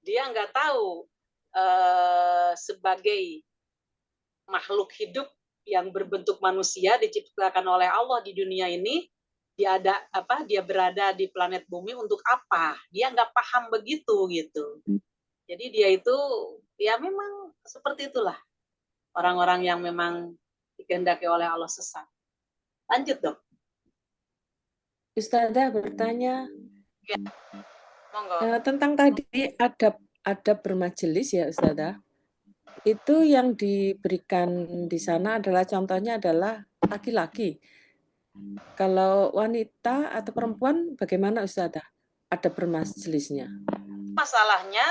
Dia nggak tahu sebagai makhluk hidup yang berbentuk manusia diciptakan oleh Allah di dunia ini, dia berada di planet bumi untuk apa? Dia nggak paham begitu gitu. Jadi dia itu ya memang seperti itulah orang-orang yang memang dikehendaki oleh Allah sesat. Lanjut, Dok. Ustazah bertanya Ya. Monggo. Tentang tadi adab bermajelis ya Ustazah. Itu yang diberikan di sana adalah contohnya adalah laki-laki. Kalau wanita atau perempuan bagaimana Ustazah? Adab bermajelisnya. Masalahnya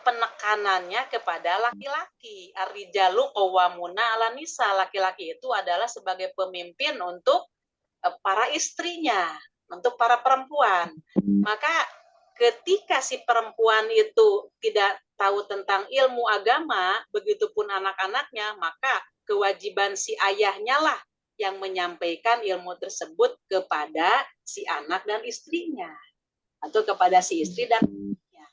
penekanannya kepada laki-laki. Ar-rijalu qawwamuna 'alan nisa. Laki-laki itu adalah sebagai pemimpin untuk para istrinya. untuk para perempuan. Maka ketika si perempuan itu tidak tahu tentang ilmu agama, begitupun anak-anaknya, maka kewajiban si ayahnya lah yang menyampaikan ilmu tersebut kepada si anak dan istrinya, atau kepada si istri dan anaknya.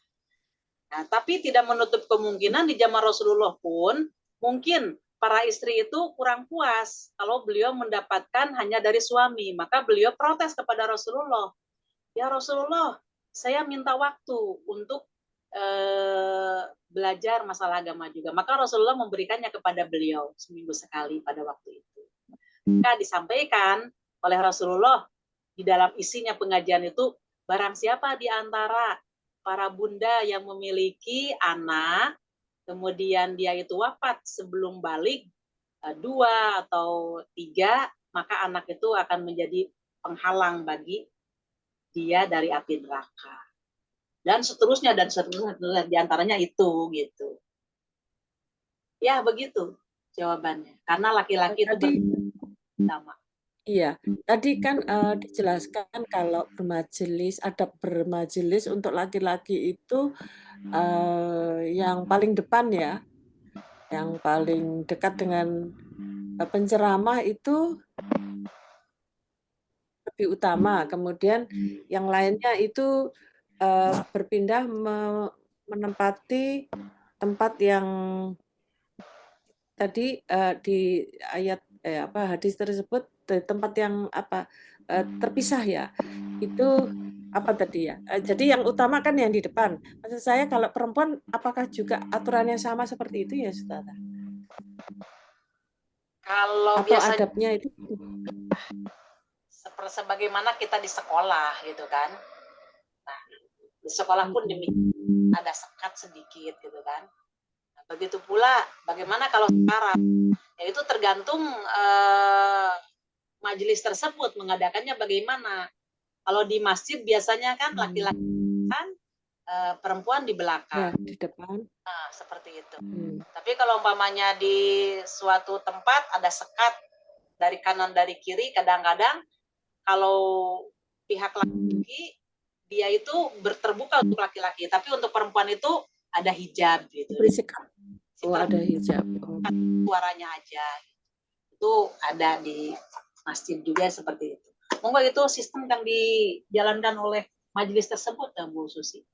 Nah, tapi tidak menutup kemungkinan di zaman Rasulullah pun mungkin para istri itu kurang puas kalau beliau mendapatkan hanya dari suami, maka beliau protes kepada Rasulullah. Ya Rasulullah, saya minta waktu untuk belajar masalah agama juga. Maka Rasulullah memberikannya kepada beliau seminggu sekali pada waktu itu. Maka disampaikan oleh Rasulullah di dalam isinya pengajian itu, barang siapa di antara para bunda yang memiliki anak, kemudian dia itu wafat sebelum balik 2 atau 3, maka anak itu akan menjadi penghalang bagi dia dari api neraka. Dan seterusnya diantaranya itu gitu. Ya begitu jawabannya. Karena laki-laki itu bersama. Iya, tadi kan dijelaskan kalau bermajelis, adab bermajelis untuk laki-laki itu yang paling depan ya, yang paling dekat dengan penceramah itu lebih utama. Kemudian yang lainnya itu berpindah menempati tempat yang tadi di ayat hadis tersebut, tempat yang terpisah ya. Itu apa tadi ya? Jadi yang utama kan yang di depan. Maksud saya kalau perempuan apakah juga aturannya sama seperti itu ya, Ustazah? Kalau Atau biasanya adabnya itu sebagaimana kita di sekolah gitu kan. Nah, di sekolah pun demikian, ada sekat sedikit gitu kan. Nah, begitu pula bagaimana kalau sekarang, ya itu tergantung majelis tersebut mengadakannya bagaimana. Kalau di masjid biasanya kan laki-laki kan, perempuan di belakang. ya di depan. Nah, seperti itu. Tapi kalau umpamanya di suatu tempat ada sekat dari kanan dari kiri, kadang-kadang kalau pihak laki-laki dia itu terbuka untuk laki-laki, tapi untuk perempuan itu ada hijab gitu. Bersikap. Oh, ada hijab. Suaranya aja. Itu ada di masjid juga seperti itu. Monggo itu sistem yang dijalankan oleh majelis tersebut ya Bu Susi.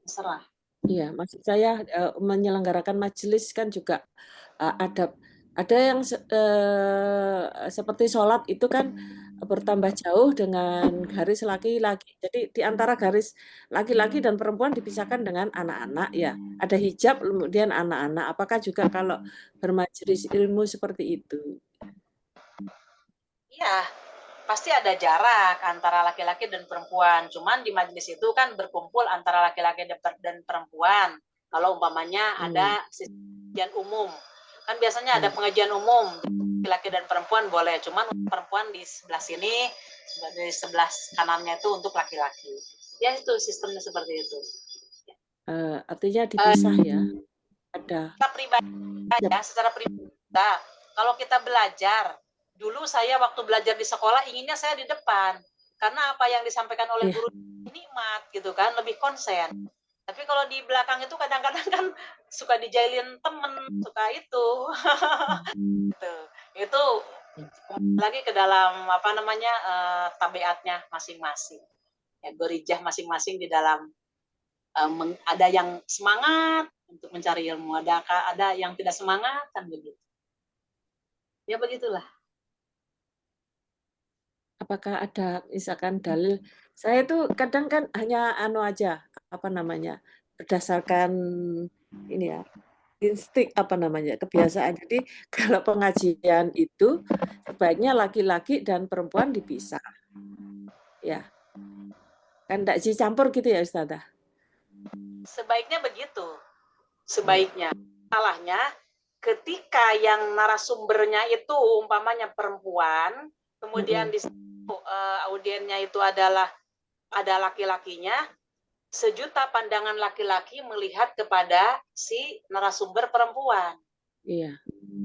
Terserah. Iya, maksud saya menyelenggarakan majelis kan juga ada yang seperti sholat itu kan bertambah jauh dengan garis laki-laki. Jadi di antara garis laki-laki dan perempuan dipisahkan dengan anak-anak ya. Ada hijab kemudian anak-anak. Apakah juga kalau bermajelis ilmu seperti itu? Iya, pasti ada jarak antara laki-laki dan perempuan. Cuman di majelis itu kan berkumpul antara laki-laki dan perempuan. Kalau umpamanya ada pengajian umum, kan biasanya ada pengajian umum, laki-laki dan perempuan boleh. Cuman perempuan di sebelah sini, di sebelah kanannya itu untuk laki-laki. Ya itu sistemnya seperti itu. Artinya dipisah ya. Ada. Secara pribadi, kalau kita belajar, dulu saya waktu belajar di sekolah inginnya saya di depan, karena apa yang disampaikan oleh guru nikmat gitu kan, lebih konsen. Tapi kalau di belakang itu kadang-kadang kan suka dijailin temen, suka itu. Itu lagi ke dalam tabiatnya masing-masing. Ya, gorijah masing-masing di dalam ada yang semangat untuk mencari ilmu, ada yang tidak semangat kan begitu. Ya begitulah. Apakah ada misalkan dalil? Saya tuh kadang kan hanya aja berdasarkan ini ya insting kebiasaan. Jadi kalau pengajian itu sebaiknya laki-laki dan perempuan dipisah. Ya. Kan enggak dicampur gitu ya Ustazah? Sebaiknya begitu. Sebaiknya. Salahnya ketika yang narasumbernya itu umpamanya perempuan, kemudian di audiennya itu ada laki-lakinya, sejuta pandangan laki-laki melihat kepada si narasumber perempuan. Iya.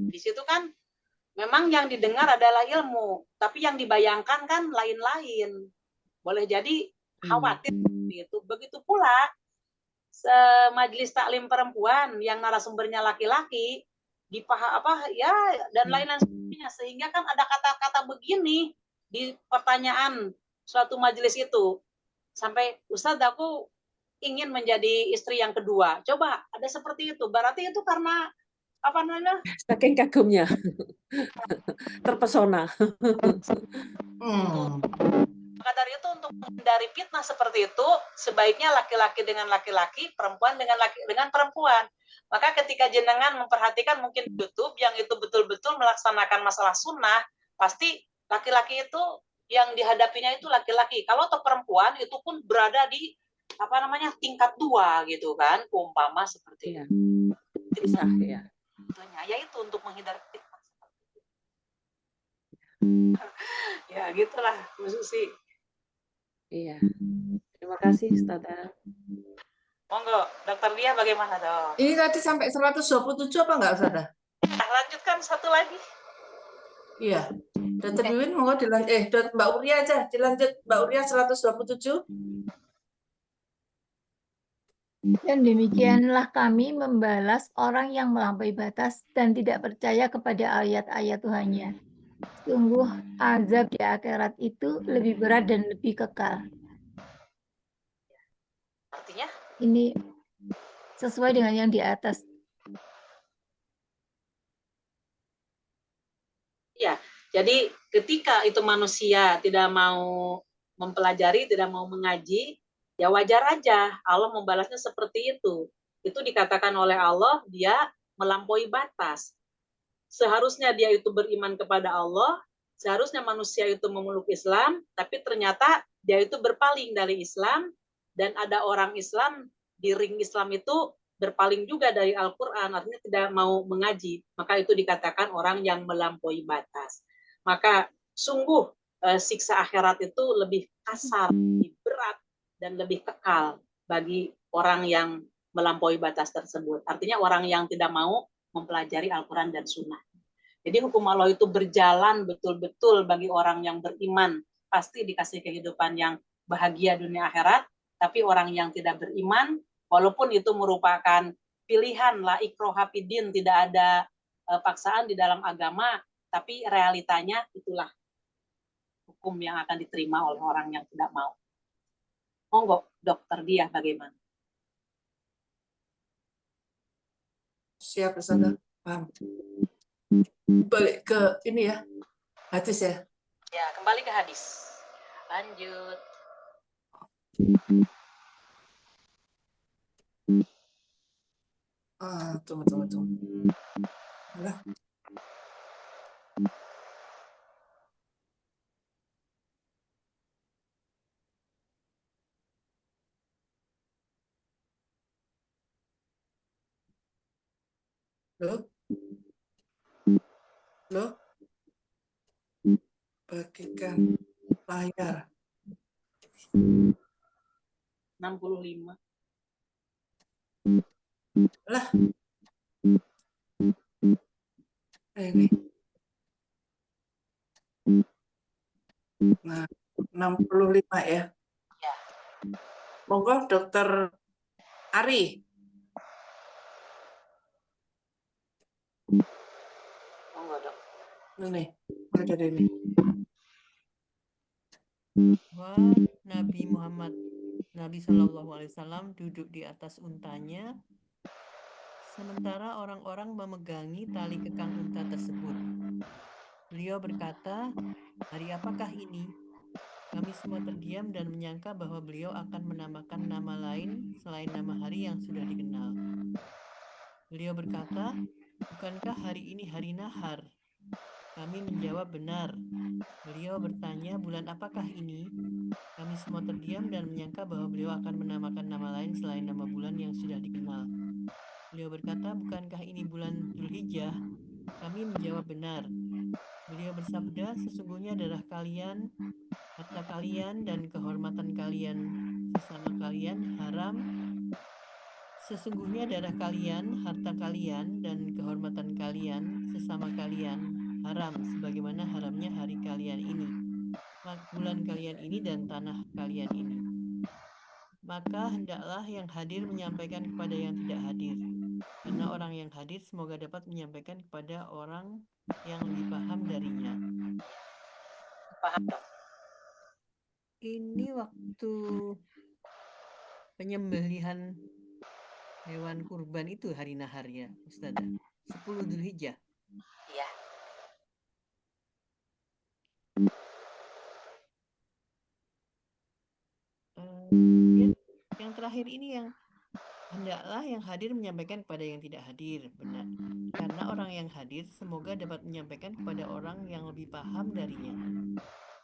Di situ kan memang yang didengar adalah ilmu, tapi yang dibayangkan kan lain-lain. boleh jadi Hmm. khawatir gitu. Begitu pula majelis taklim perempuan yang narasumbernya laki-laki dan Hmm. lain-lain sebagainya, sehingga kan ada kata-kata begini di pertanyaan suatu majelis itu, sampai Ustadz aku ingin menjadi istri yang kedua. Coba ada seperti itu, berarti itu karena apa namanya? Saking kagumnya, terpesona. Maka dari itu, untuk menghindari fitnah seperti itu, sebaiknya laki-laki dengan laki-laki, perempuan dengan perempuan. Maka ketika jenengan memperhatikan mungkin YouTube yang itu betul-betul melaksanakan masalah sunnah, pasti laki-laki itu yang dihadapinya itu laki-laki. Kalau untuk perempuan itu pun berada di tingkat 2 gitu kan, umpama seperti Iya. itu. Bisa ya. Yaitu untuk menghindari fitnah. Ya gitulah Bu Susi. Iya. Terima kasih Ustazah. Monggo, Dokter Dia bagaimana dong? Ini tadi sampai 127 apa enggak, Ustazah? Lanjutkan satu lagi. Iya. Dokter Wiwin mau dilanjut, Mbak Uria aja dilanjut. Mbak Uria 127. Dan demikianlah kami membalas orang yang melampaui batas dan tidak percaya kepada ayat-ayat Tuhannya. Sungguh azab di akhirat itu lebih berat dan lebih kekal. Artinya? Ini sesuai dengan yang di atas. Ya, jadi ketika itu manusia tidak mau mempelajari, tidak mau mengaji, ya wajar aja Allah membalasnya seperti itu. Itu dikatakan oleh Allah, dia melampaui batas. Seharusnya dia itu beriman kepada Allah, seharusnya manusia itu memeluk Islam, tapi ternyata dia itu berpaling dari Islam, dan ada orang Islam di ring Islam itu berpaling juga dari Al-Quran, artinya tidak mau mengaji. Maka itu dikatakan orang yang melampaui batas. Maka sungguh siksa akhirat itu lebih kasar, lebih berat, dan lebih kekal bagi orang yang melampaui batas tersebut. Artinya orang yang tidak mau mempelajari Al-Quran dan Sunnah. Jadi hukum Allah itu berjalan betul-betul bagi orang yang beriman, pasti dikasih kehidupan yang bahagia dunia akhirat. Tapi orang yang tidak beriman, walaupun itu merupakan pilihan la ikroha fid-din, tidak ada paksaan di dalam agama, tapi realitanya itulah hukum yang akan diterima oleh orang yang tidak mau. Monggo, Dokter Dia bagaimana? Siap, Ustazah. Paham. Balik ke ini ya, hadis ya. Ya, kembali ke hadis. Lanjut. Tunggu. Alah. Loh? Bagikan layar. 65. Lah. Ini. Nah, 65 ya. Ya. Monggo Dokter Ari. Monggo, Dok. Ini, mulai dari ini. Bahwa Nabi Muhammad, Nabi Shallallahu Alaihi Wasallam duduk di atas untanya, sementara orang-orang memegangi tali kekang unta tersebut. Beliau berkata, "Hari apakah ini?" Kami semua terdiam dan menyangka bahwa beliau akan menamakan nama lain selain nama hari yang sudah dikenal. Beliau berkata, "Bukankah hari ini hari Nahar?" Kami menjawab, "Benar." Beliau bertanya, "Bulan apakah ini?" Kami semua terdiam dan menyangka bahwa beliau akan menamakan nama lain selain nama bulan yang sudah dikenal. Beliau berkata, "Bukankah ini bulan Dzulhijjah?" Kami menjawab, "Benar." Beliau bersabda, "Sesungguhnya darah kalian, harta kalian, dan kehormatan kalian sesama kalian haram. Sesungguhnya darah kalian, harta kalian, dan kehormatan kalian sesama kalian haram, sebagaimana haramnya hari kalian ini. bulan kalian ini dan tanah kalian ini. Maka hendaklah yang hadir menyampaikan kepada yang tidak hadir, karena orang yang hadir semoga dapat menyampaikan kepada orang yang lebih paham darinya. Paham? Ini waktu penyembelihan hewan kurban itu hari naharnya, Ustazah. 10 Dzulhijjah. Ya. Yang terakhir ini yang hendaklah yang hadir menyampaikan kepada yang tidak hadir, benar. Karena orang yang hadir semoga dapat menyampaikan kepada orang yang lebih paham darinya.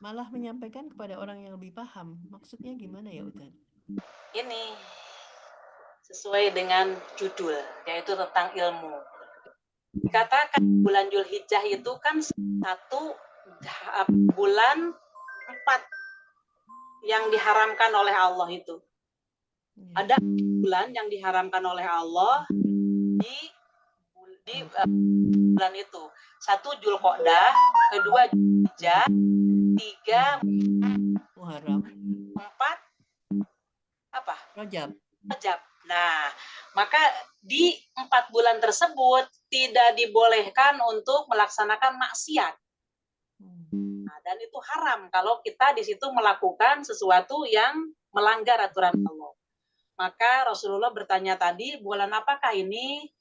Malah menyampaikan kepada orang yang lebih paham. Maksudnya gimana ya, Ustaz? Ini sesuai dengan judul, yaitu tentang ilmu. Dikatakan bulan Dzulhijjah itu kan satu bulan 4 yang diharamkan oleh Allah itu. Ada bulan yang diharamkan oleh Allah di bulan itu. 1 Dzulqa'dah, 2 Dzulhijjah, 3 Muharram, 4 apa? Rajab. Nah, maka di 4 bulan tersebut tidak dibolehkan untuk melaksanakan maksiat. Nah, dan itu haram kalau kita di situ melakukan sesuatu yang melanggar aturan Allah. Maka Rasulullah bertanya tadi, bulan apakah ini?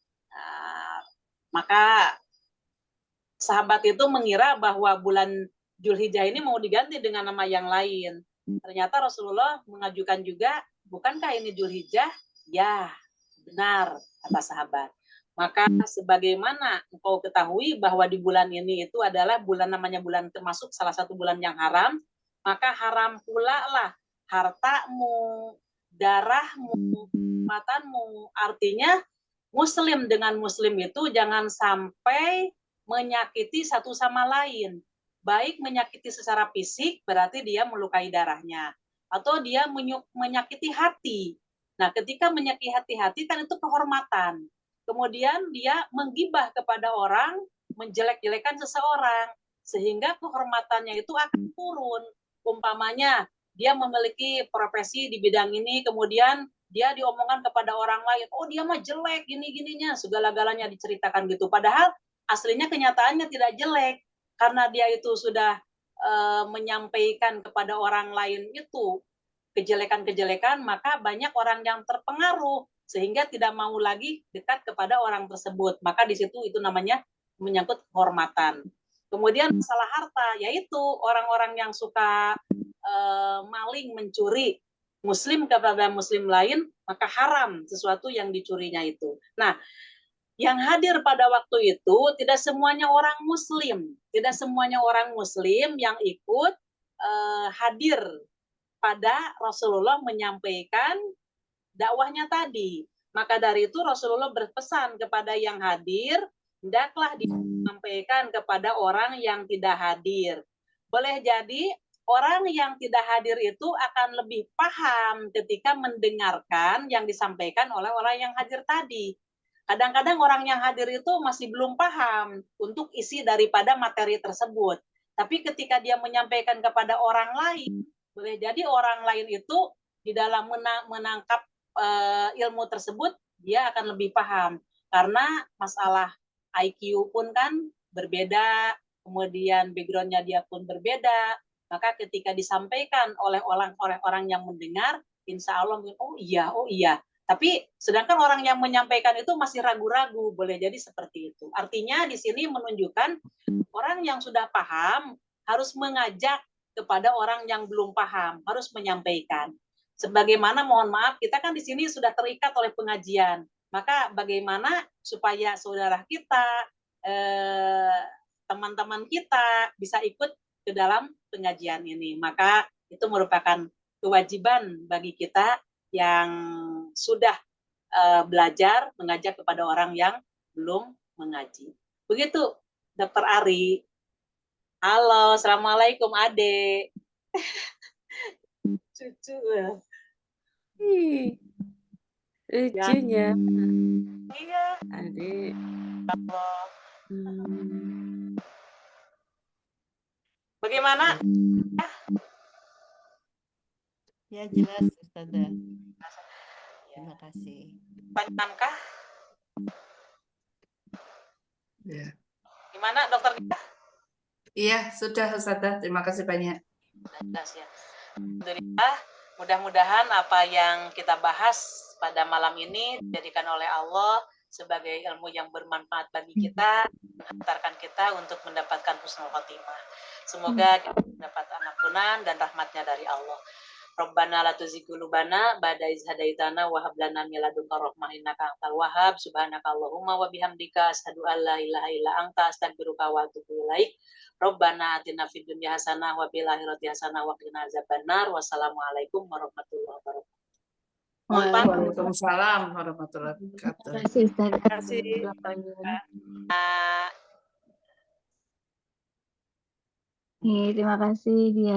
Maka sahabat itu mengira bahwa bulan Dzulhijjah ini mau diganti dengan nama yang lain. Ternyata Rasulullah mengajukan juga, bukankah ini Dzulhijjah? Ya, benar, kata sahabat. Maka sebagaimana engkau ketahui bahwa di bulan ini itu adalah bulan, namanya bulan termasuk salah satu bulan yang haram, maka haram pula lah hartamu, darahmu, matanmu. Artinya muslim dengan muslim itu jangan sampai menyakiti satu sama lain. Baik menyakiti secara fisik berarti dia melukai darahnya, atau dia menyakiti hati. Nah, ketika menyakiti hati kan itu kehormatan. Kemudian dia menggibah kepada orang, menjelek-jelekan seseorang, sehingga kehormatannya itu akan turun. Umpamanya dia memiliki profesi di bidang ini, kemudian dia diomongkan kepada orang lain, oh dia mah jelek gini-gininya, segala-galanya diceritakan gitu. Padahal aslinya kenyataannya tidak jelek, karena dia itu sudah menyampaikan kepada orang lain itu kejelekan-kejelekan, maka banyak orang yang terpengaruh sehingga tidak mau lagi dekat kepada orang tersebut. Maka di situ itu namanya menyangkut kehormatan. Kemudian masalah harta, yaitu orang-orang yang suka maling, mencuri muslim kepada muslim lain, maka haram sesuatu yang dicurinya itu. Nah, yang hadir pada waktu itu tidak semuanya orang muslim, tidak semuanya orang muslim yang ikut hadir pada Rasulullah menyampaikan dakwahnya tadi. Maka dari itu Rasulullah berpesan kepada yang hadir, hendaklah disampaikan kepada orang yang tidak hadir. Boleh jadi orang yang tidak hadir itu akan lebih paham ketika mendengarkan yang disampaikan oleh orang yang hadir tadi. Kadang-kadang orang yang hadir itu masih belum paham untuk isi daripada materi tersebut. Tapi ketika dia menyampaikan kepada orang lain, boleh jadi orang lain itu di dalam menangkap ilmu tersebut, dia akan lebih paham. Karena masalah IQ pun kan berbeda, kemudian background-nya dia pun berbeda. Maka ketika disampaikan oleh orang yang mendengar, insya Allah, oh iya. Tapi sedangkan orang yang menyampaikan itu masih ragu-ragu, boleh jadi seperti itu. Artinya di sini menunjukkan orang yang sudah paham harus mengajak kepada orang yang belum paham, harus menyampaikan. Sebagaimana mohon maaf, kita kan di sini sudah terikat oleh pengajian. Maka bagaimana supaya saudara kita, teman-teman kita bisa ikut ke dalam pengajian ini. Maka itu merupakan kewajiban bagi kita yang sudah belajar mengajak kepada orang yang belum mengaji. Begitu, Dr. Ari. Halo, assalamualaikum Ade. Cucu. Lucunya. Iya. Adik. Bagaimana Ya, jelas, Ustazah. Ya. Terima kasih. Panjangkah? Ya. Gimana dokter Dita? Iya, sudah Ustazah. Terima kasih banyak. Jelas ya. Alhamdulillah, mudah-mudahan apa yang kita bahas pada malam ini dijadikan oleh Allah sebagai ilmu yang bermanfaat bagi kita, menghantarkan kita untuk mendapatkan husnul khotimah. Semoga kita mendapat ampunan dan rahmatnya dari Allah. Rabbana la tuzigh qulubana ba'da idh hadaitana wa hab lana min ladunka rahmah innaka antal wahhab subhanaka allahumma wa bihamdika asyhadu an la ilaha illa anta astaghfiruka wa atubu ilaik. Rabbana atina fid dunya hasanah wa fil akhirati hasanah wa qina azabannar. Wassalamualaikum warahmatullahi wabarakatuh. Mohon maaf. Waalaikumsalam warahmatullahi Terima wabarakatuh. kasih Ustaz. Terima kasih. Uh, Terima kasih dia.